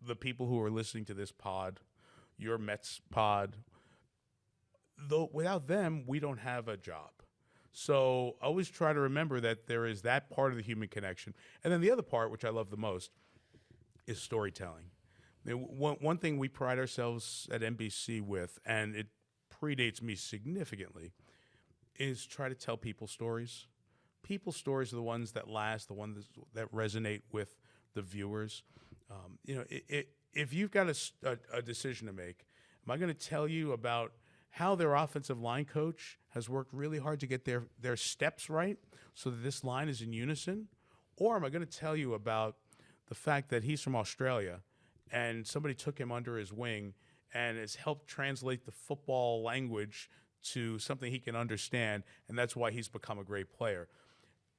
the people who are listening to this pod, your Mets pod, though, without them, we don't have a job. So I always try to remember that there is that part of the human connection. And then the other part, which I love the most, is storytelling. One thing we pride ourselves at NBC with, and it predates me significantly, is try to tell people stories. People's stories are the ones that last, the ones that resonate with the viewers. If you've got a decision to make, am I going to tell you about how their offensive line coach has worked really hard to get their steps right so that this line is in unison? Or am I going to tell you about the fact that he's from Australia and somebody took him under his wing and has helped translate the football language to something he can understand, and that's why he's become a great player?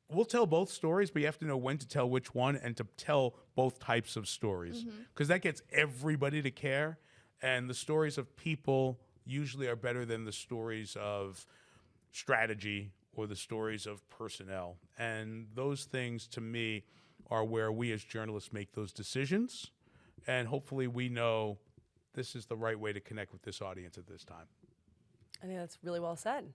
We'll tell both stories, but you have to know when to tell which one and to tell both types of stories, because that gets everybody to care, and the stories of people usually are better than the stories of strategy or the stories of personnel. And those things, to me, are where we as journalists make those decisions, and hopefully we know this is the right way to connect with this audience at this time. I think that's really well said.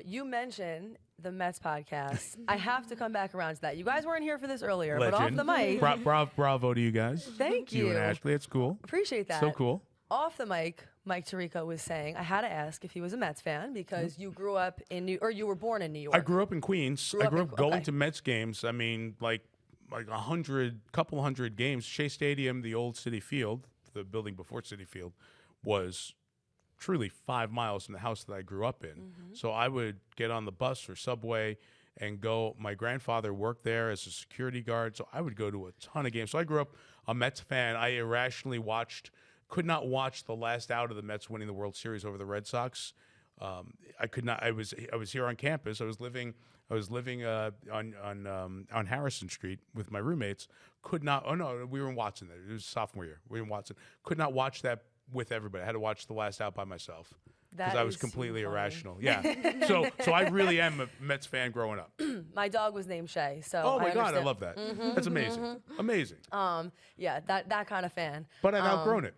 You mentioned the Mets podcast. I have to come back around to that. You guys weren't here for this earlier, but off the mic. Bravo to you guys. Thank you. You and Ashley, it's cool. Appreciate that. So cool. Off the mic, Mike Tirico was saying, I had to ask if he was a Mets fan because you grew up in you were born in New York. I grew up in Queens. I grew up going to Mets games. I mean, like couple hundred games. Shea Stadium, the old City Field, the building before City Field, was truly 5 miles from the house that I grew up in. So I would get on the bus or subway and go. My grandfather worked there as a security guard, so I would go to a ton of games. So I grew up a Mets fan. I irrationally could not watch the last out of the Mets winning the World Series over the Red Sox. I could not. I was here on campus. I was living on Harrison Street with my roommates. Could not. Oh no, we were in Watson. It was sophomore year. We were in Watson. Could not watch that with everybody. I had to watch the last out by myself because I was completely irrational. Yeah. So I really am a Mets fan growing up. My dog was named Shay. So oh my God, I love that. That's amazing. Amazing. Yeah, that kind of fan. But I've outgrown it.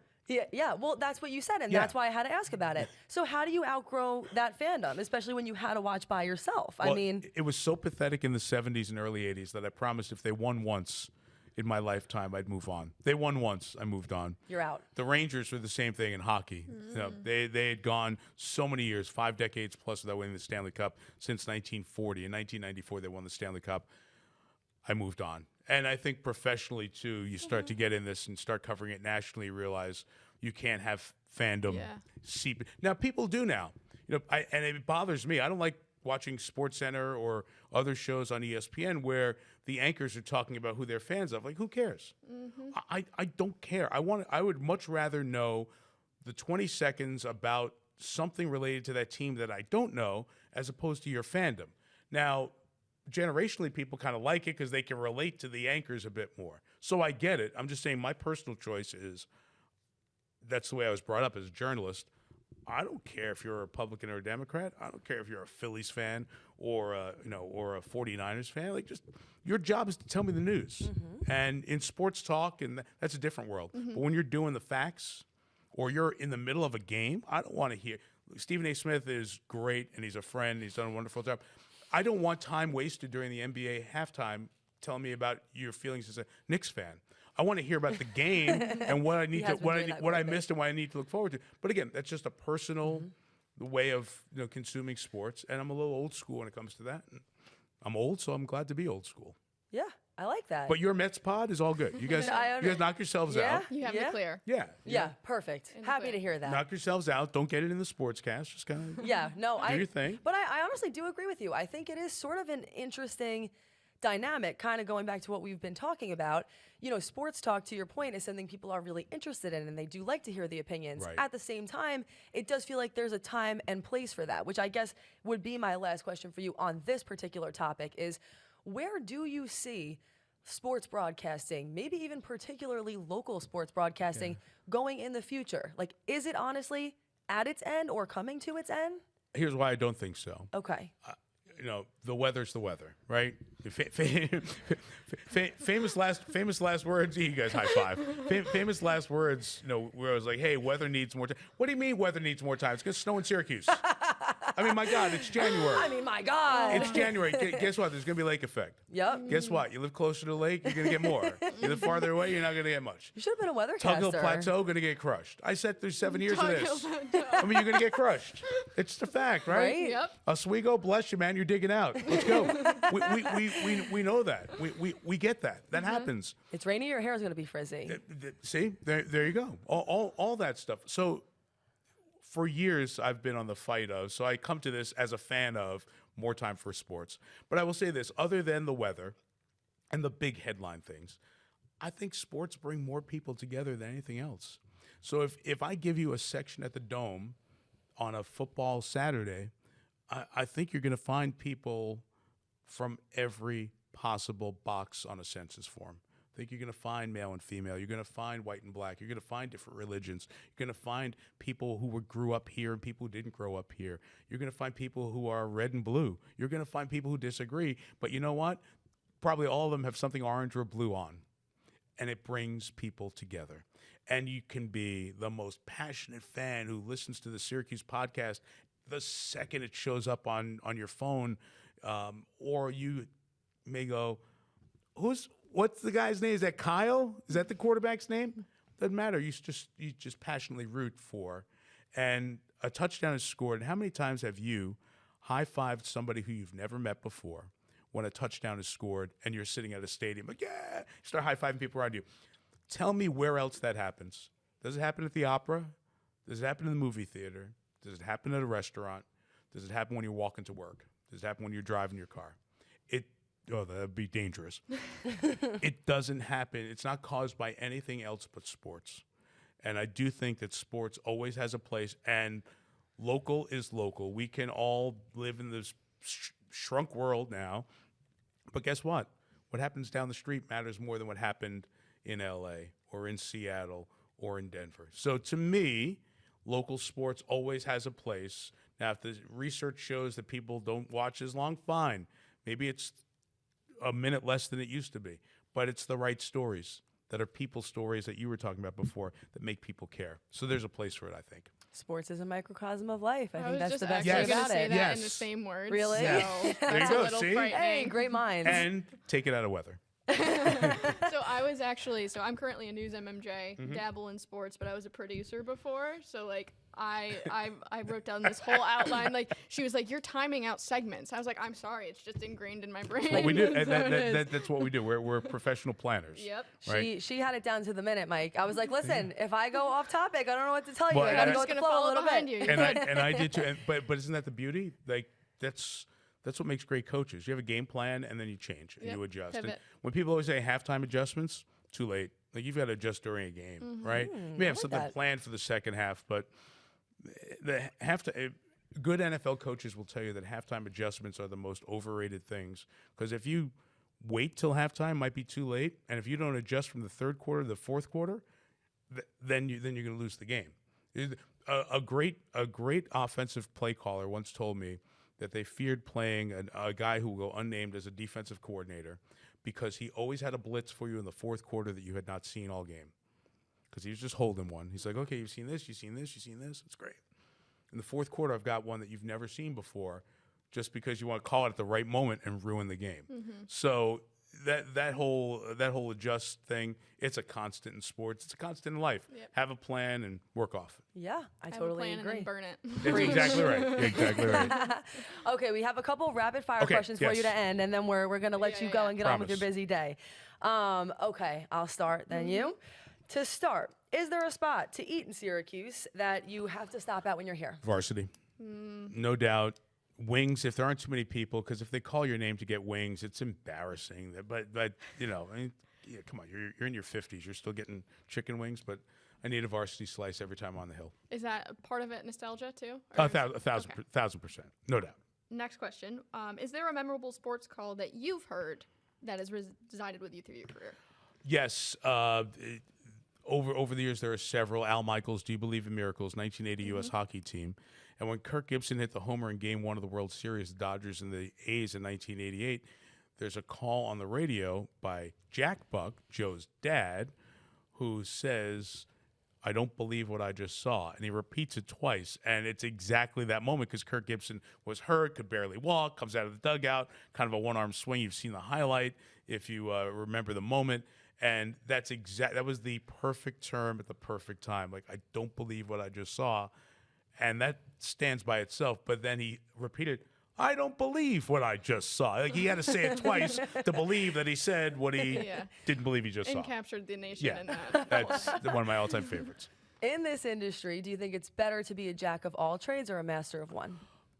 Yeah, well, that's what you said, and that's why I had to ask about it. So how do you outgrow that fandom, especially when you had to watch by yourself? Well, I mean, it was so pathetic in the 70s and early 80s that I promised if they won once in my lifetime, I'd move on. They won once, I moved on. You're out. The Rangers were the same thing in hockey. You know, they had gone so many years, 5 decades plus without winning the Stanley Cup since 1940. In 1994, they won the Stanley Cup. I moved on. And I think professionally, too, you start to get in this and start covering it nationally, you realize you can't have fandom seep. Now, people do now. You know, and it bothers me. I don't like watching SportsCenter or other shows on ESPN where the anchors are talking about who they're fans of. Like, who cares? I don't care. I would much rather know the 20 seconds about something related to that team that I don't know as opposed to your fandom. Now, generationally, people kind of like it because they can relate to the anchors a bit more. So I get it. I'm just saying my personal choice is that's the way I was brought up as a journalist. I don't care if you're a Republican or a Democrat. I don't care if you're a Phillies fan or a 49ers fan. Like, just your job is to tell me the news. And in sports talk, and that's a different world. But when you're doing the facts or you're in the middle of a game, I don't want to hear. Stephen A. Smith is great, and he's a friend. He's done a wonderful job. I don't want time wasted during the NBA halftime telling me about your feelings as a Knicks fan. I want to hear about the game and what I need to, what I missed and what I need to look forward to. But again, that's just a personal way of consuming sports, and I'm a little old school when it comes to that. I'm old, so I'm glad to be old school. Yeah, I like that. But your Mets pod is all good. You guys knock yourselves out. You have the clear. Yeah. Yeah, perfect. In the Happy clear. to hear that. Knock yourselves out. Don't get it in the sportscast. Just kind of Yeah, no, do your thing. But I honestly do agree with you. I think it is sort of an interesting dynamic, kind of going back to what we've been talking about. You know, sports talk, to your point, is something people are really interested in, and they do like to hear the opinions. Right. At the same time, it does feel like there's a time and place for that, which I guess would be my last question for you on this particular topic is, where do you see sports broadcasting, maybe even particularly local sports broadcasting, going in the future? Like, is it honestly at its end or coming to its end? Here's why I don't think so. Okay. You know, the weather's the weather, right? Famous last words. You guys high five. Famous last words. You know, where I was like, "Hey, weather needs more time." What do you mean weather needs more time? It's gonna snow in Syracuse. I mean, my God, it's January. I mean, my God. It's January. Guess what? There's gonna be lake effect. Yep. Guess what? You live closer to the lake, you're gonna get more. You live farther away, you're not gonna get much. You should have been a Tug Hill weathercaster. Plateau gonna get crushed. I sat through 7 years of Tug this. Hill Plateau. I mean, you're gonna get crushed. It's the fact, right? Right? Yep. Oswego, bless you, man. You're digging out. Let's go. We know that. We get that. That happens. It's rainy, your hair is going to be frizzy. See, there you go. All that stuff. So for years, I've been on the fight of. So I come to this as a fan of more time for sports. But I will say this: other than the weather and the big headline things, I think sports bring more people together than anything else. So if I give you a section at the Dome on a football Saturday, I think you're going to find people from every possible box on a census form. I think you're going to find male and female. You're going to find white and black. You're going to find different religions. You're going to find people who grew up here and people who didn't grow up here. You're going to find people who are red and blue. You're going to find people who disagree. But you know what? Probably all of them have something orange or blue on. And it brings people together. And you can be the most passionate fan who listens to the Syracuse podcast the second it shows up on your phone, or you may go, what's the guy's name? Is that Kyle? Is that the quarterback's name? Doesn't matter. You just passionately root for. And a touchdown is scored. And how many times have you high-fived somebody who you've never met before when a touchdown is scored and you're sitting at a stadium, like, yeah, you start high-fiving people around you? Tell me where else that happens. Does it happen at the opera? Does it happen in the movie theater? Does it happen at a restaurant? Does it happen when you're walking to work? Does it happen when you're driving your car? That'd be dangerous. It doesn't happen. It's not caused by anything else but sports. And I do think that sports always has a place, and local is local. We can all live in this shrunk world now. But guess what? What happens down the street matters more than what happened in LA or in Seattle or in Denver. So to me, local sports always has a place. Now, if the research shows that people don't watch as long, fine. Maybe it's a minute less than it used to be. But it's the right stories that are people's stories that you were talking about before that make people care. So there's a place for it, I think. Sports is a microcosm of life. I think was that's just the best actually thing gonna about say it. that Yes. in the same words. Really? Yeah. So There you that's go, a little see? frightening. Hey, great minds. And take it out of weather. So I'm currently a news MMJ, dabble in sports, but I was a producer before. So like I wrote down this whole outline. Like she was like, "You're timing out segments." I was like, "I'm sorry, it's just ingrained in my brain." What we do. So it is. That's what we do. We're professional planners. Yep. Right? She had it down to the minute, Mike. I was like, listen, if I go off topic, I don't know what to tell you. Well, I and gotta I- go I'm with just the gonna flow a follow little behind bit. you. And I did too. But isn't that the beauty? Like that's what makes great coaches. You have a game plan and then you change and Yep. you adjust. And Pivot. when people always say halftime adjustments, too late. Like you've got to adjust during a game, right? You may have like something that. planned for the second half, but good NFL coaches will tell you that halftime adjustments are the most overrated things, because if you wait till halftime, might be too late, and if you don't adjust from the third quarter to the fourth quarter, then you're going to lose the game. A great offensive play caller once told me that they feared playing a guy who will go unnamed as a defensive coordinator because he always had a blitz for you in the fourth quarter that you had not seen all game. Because he was just holding one. He's like, okay, you've seen this, you've seen this, you've seen this. It's great. In the fourth quarter, I've got one that you've never seen before, just because you want to call it at the right moment and ruin the game. So that whole adjust thing, it's a constant in sports. It's a constant in life. Yep. Have a plan and work off it. Yeah, I Have a totally plan agree. and then burn it. That's exactly right. You're exactly right. Okay, we have a couple rapid fire Okay, questions for you yes. to end, and then we're gonna let Yeah, you go yeah. and get on with your Promise. busy day. Okay, I'll start. Then you. To start, is there a spot to eat in Syracuse that you have to stop at when you're here? Varsity, no doubt. Wings, if there aren't too many people, because if they call your name to get wings, it's embarrassing. But you know, I mean, yeah, come on, you're in your 50s, you're still getting chicken wings, but I need a varsity slice every time I'm on the hill. Is that part of it nostalgia too? Or A thousand, okay. 1,000%, no doubt. Next question. Is there a memorable sports call that you've heard that has resided with you through your career? Yes. Over the years, there are several. Al Michaels, Do You Believe in Miracles, 1980 U.S. hockey team. And when Kirk Gibson hit the homer in Game 1 of the World Series, the Dodgers and the A's in 1988, there's a call on the radio by Jack Buck, Joe's dad, who says, "I don't believe what I just saw." And he repeats it twice. And it's exactly that moment because Kirk Gibson was hurt, could barely walk, comes out of the dugout, kind of a one-arm swing. You've seen the highlight if you remember the moment. And that was the perfect term at the perfect time. Like, I don't believe what I just saw. And that stands by itself. But then he repeated, "I don't believe what I just saw." Like, he had to say it twice to believe that he said what he didn't believe he just saw. And captured the nation Yeah, in that. that's one of my all-time favorites. In this industry, do you think it's better to be a jack of all trades or a master of one?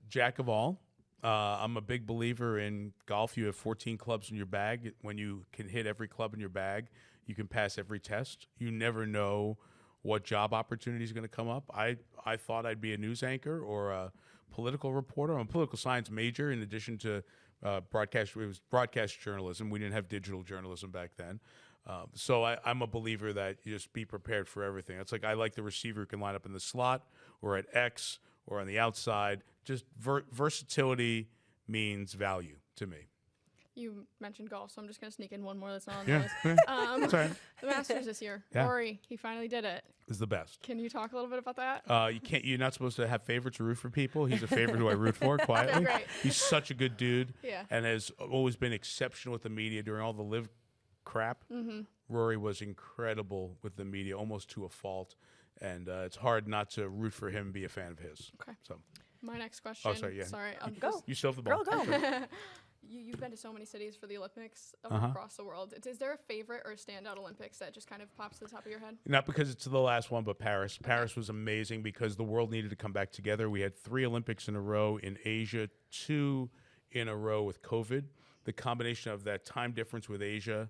Jack of all. I'm a big believer in golf. You have 14 clubs in your bag. When you can hit every club in your bag, you can pass every test. You never know what job opportunity is going to come up. I thought I'd be a news anchor or a political reporter. I'm a political science major in addition to broadcast. It was broadcast journalism. We didn't have digital journalism back then. So I'm a believer that you just be prepared for everything. It's like I like the receiver who can line up in the slot or at X or on the outside. Just versatility means value to me. You mentioned golf, so I'm just going to sneak in one more that's not on Yeah, the list. That's all right. The Masters this year. Yeah. Rory, he finally did it. Is the best. Can you talk a little bit about that? You can't. You're not supposed to have favorites or root for people. He's a favorite who I root for quietly. Great. He's such a good dude, Yeah. and has always been exceptional with the media during all the live crap. Rory was incredible with the media, almost to a fault, and it's hard not to root for him and be a fan of his. Okay. So My next question. sorry, yeah. Sorry. Go. you still have the ball. Girl, go. You've been to so many cities for the Olympics Uh-huh. across the world. Is there a favorite or standout Olympics that just kind of pops to the top of your head? Not because it's the last one, but Paris. Paris was amazing because the world needed to come back together. We had 3 Olympics in a row in Asia, 2 in a row with COVID. The combination of that time difference with Asia,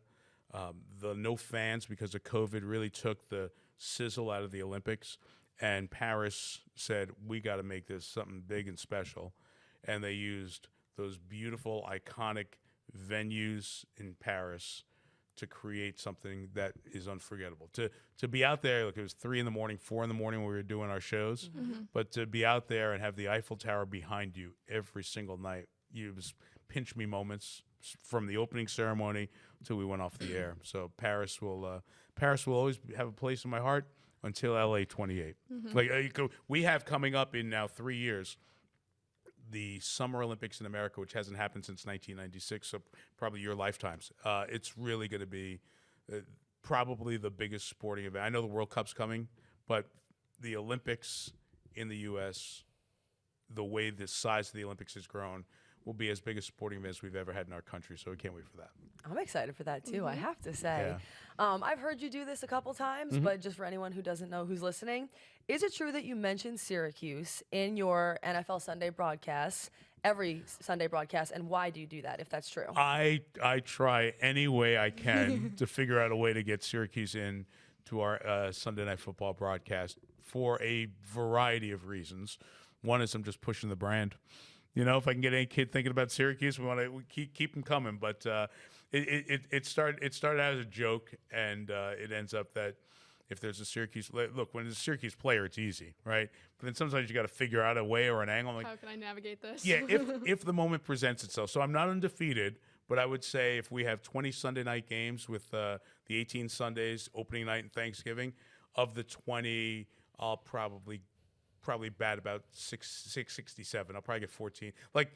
the no fans because of COVID really took the sizzle out of the Olympics. And Paris said, we got to make this something big and special. And they used those beautiful, iconic venues in Paris to create something that is unforgettable. To be out there, like it was 3 a.m, 4 a.m. when we were doing our shows, but to be out there and have the Eiffel Tower behind you every single night, it was pinch me moments from the opening ceremony until we went off the air. So Paris will always have a place in my heart until LA 28. We have coming up in now 3 years the Summer Olympics in America, which hasn't happened since 1996, so probably your lifetimes. It's really going to be probably the biggest sporting event. I know the World Cup's coming, but the Olympics in the U.S., the way the size of the Olympics has grown, will be as big a sporting event as we've ever had in our country, so we can't wait for that. I'm excited for that too, I have to say. I've heard you do this a couple times, but just for anyone who doesn't know who's listening, is it true that you mentioned Syracuse in your NFL Sunday broadcasts, every Sunday broadcast, and why do you do that, if that's true? I try any way I can to figure out a way to get Syracuse in to our Sunday Night Football broadcast for a variety of reasons. One is I'm just pushing the brand. You know, if I can get any kid thinking about Syracuse, we want to keep them coming. But it started out as a joke, and it ends up that if there's a Syracuse look, when there's a Syracuse player, it's easy, right? But then sometimes you got to figure out a way or an angle. I'm like, How can I navigate this? yeah, if the moment presents itself. So I'm not undefeated, but I would say if we have 20 Sunday night games with the 18 Sundays, opening night and Thanksgiving, of the 20, I'll probably bat about 667. I'll probably get 14. Like,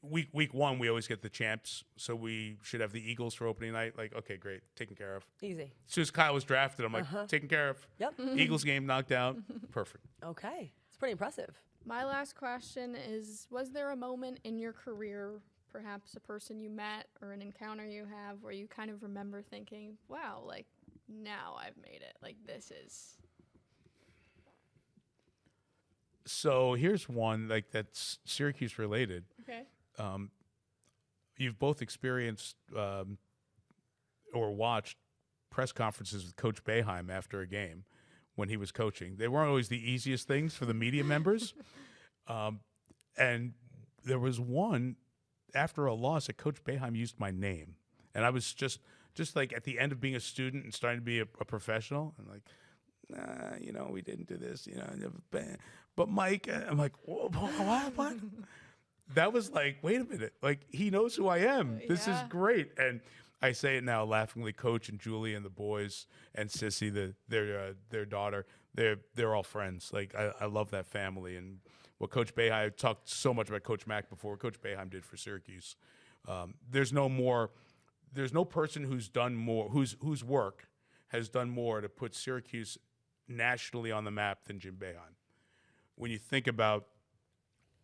week one, we always get the champs, so we should have the Eagles for opening night. Like, okay, great, taken care of. Easy. As soon as Kyle was drafted, I'm like, taken care of. Yep. Eagles game knocked out. Perfect. Okay. It's pretty impressive. My last question is, was there a moment in your career, perhaps a person you met or an encounter you have, where you kind of remember thinking, wow, like, now I've made it. Like, this is... So here's one like that's Syracuse related. Okay. You've both experienced or watched press conferences with Coach Boeheim after a game when he was coaching. They weren't always the easiest things for the media members. And there was one after a loss that Coach Boeheim used my name. And I was just like at the end of being a student and starting to be a professional. And like, nah, you know, we didn't do this, you know. But Mike, I'm like, what? That was like, wait a minute. Like, he knows who I am. This is great. And I say it now laughingly. Coach and Julie and the boys and Sissy, their daughter, they're all friends. Like, I love that family. And what Coach Boeheim, I talked so much about Coach Mack before, Coach Boeheim did for Syracuse. There's no person who's done more, whose work has done more to put Syracuse nationally on the map than Jim Boeheim. When you think about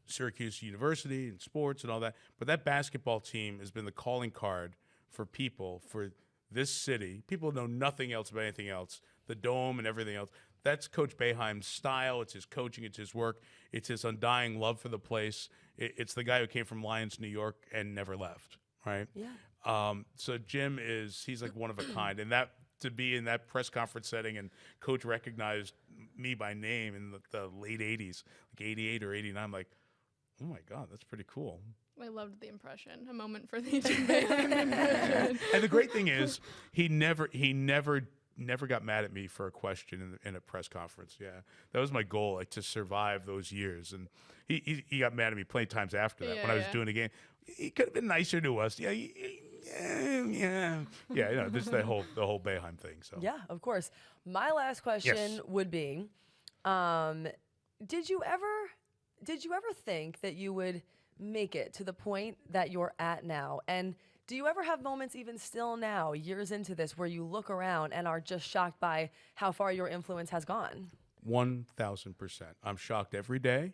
Syracuse University and sports and all that, but that basketball team has been the calling card for people, for this city. People know nothing else about anything else. The Dome and everything else. That's Coach Boeheim's style. It's his coaching. It's his work. It's his undying love for the place. It's the guy who came from Lyons, New York, and never left, right? Yeah. So Jim he's like one of a kind. And that, to be in that press conference setting and Coach recognized me by name in the late 80s, like 88 or 89, I'm like, oh my God, that's pretty cool. I loved the impression. A moment for the Jim Boeheim impression. And the great thing is, he never got mad at me for a question in a press conference. Yeah, that was my goal, like to survive those years. And he got mad at me plenty times after that when I was doing a game. He could have been nicer to us. Yeah. You know, this is the whole Boeheim thing. So Yeah, of course. My last question would be, did you ever think that you would make it to the point that you're at now? And do you ever have moments even still now, years into this, where you look around and are just shocked by how far your influence has gone? 1,000%. I'm shocked every day.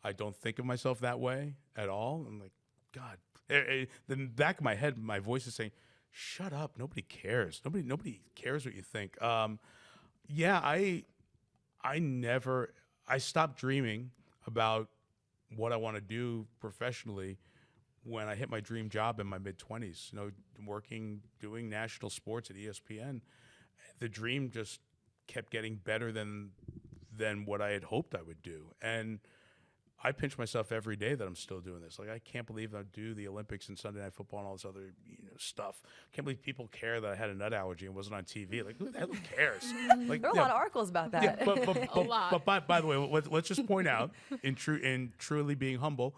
I don't think of myself that way at all. I'm like, God. In the back of my head, my voice is saying, shut up. Nobody cares. Nobody cares what you think. I stopped dreaming about what I want to do professionally when I hit my dream job in my mid-20s, you know, doing national sports at ESPN. The dream just kept getting better than what I had hoped I would do. And I pinch myself every day that I'm still doing this. Like, I can't believe I do the Olympics and Sunday Night Football and all this other stuff. I can't believe people care that I had a nut allergy and wasn't on TV. Like, who the hell cares? Like, There are a lot of articles about that. Yeah, but by the way, let's just point out, in truly being humble,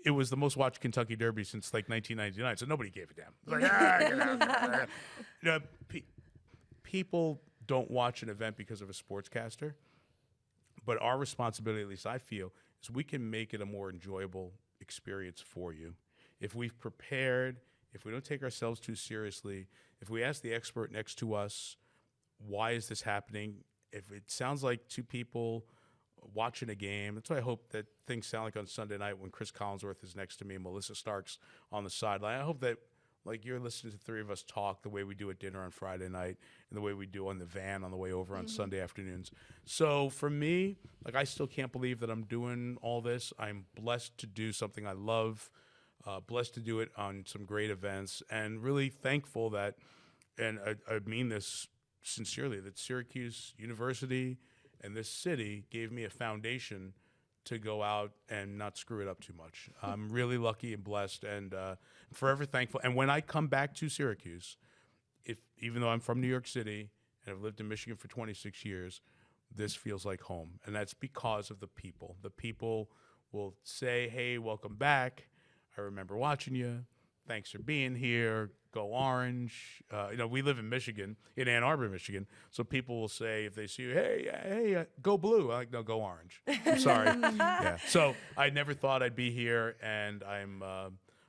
it was the most watched Kentucky Derby since like 1999, so nobody gave a damn. Like, you know, people don't watch an event because of a sportscaster, but our responsibility, at least I feel, is we can make it a more enjoyable experience for you. If we've prepared, if we don't take ourselves too seriously, if we ask the expert next to us, why is this happening? If it sounds like two people watching a game, that's why I hope that things sound like on Sunday night when Chris Collinsworth is next to me and Melissa Stark's on the sideline. I hope that, like, you're listening to the three of us talk the way we do at dinner on Friday night and the way we do on the van on the way over on Sunday afternoons. So for me, like, I still can't believe that I'm doing all this. I'm blessed to do something I love, blessed to do it on some great events, and really thankful that, and I mean this sincerely, that Syracuse University and this city gave me a foundation to go out and not screw it up too much. I'm really lucky and blessed, and forever thankful. And when I come back to Syracuse, even though I'm from New York City and I've lived in Michigan for 26 years, this feels like home. And that's because of the people. The people will say, hey, welcome back. I remember watching you. Thanks for being here. go orange. We live in Michigan, in Ann Arbor, Michigan. So people will say, if they see you, hey, go blue. I'm like, no, go orange. I'm sorry. Yeah. So I never thought I'd be here, and I'm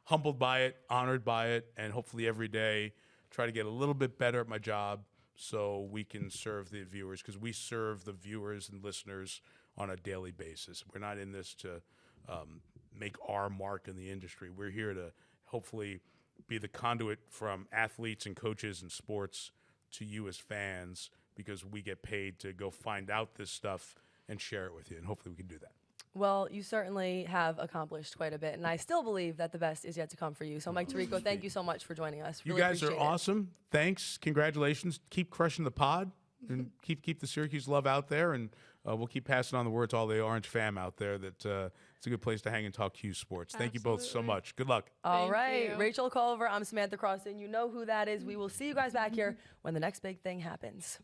humbled by it, honored by it, and hopefully every day try to get a little bit better at my job so we can serve the viewers, because we serve the viewers and listeners on a daily basis. We're not in this to make our mark in the industry. We're here to hopefully be the conduit from athletes and coaches and sports to you as fans, because we get paid to go find out this stuff and share it with you, and hopefully we can do that. Well, you certainly have accomplished quite a bit, and I still believe that the best is yet to come for you. So, Mike Tirico, thank you so much for joining us. You Really guys are appreciate it. awesome. Thanks. Congratulations. Keep crushing the pod, and keep the Syracuse love out there, and we'll keep passing on the word to all the Orange fam out there that it's a good place to hang and talk Q sports. Thank you both so much. Good luck. All Thank right, you. Rachel Culver, I'm Samantha Croston. You know who that is. We will see you guys back here when the next big thing happens.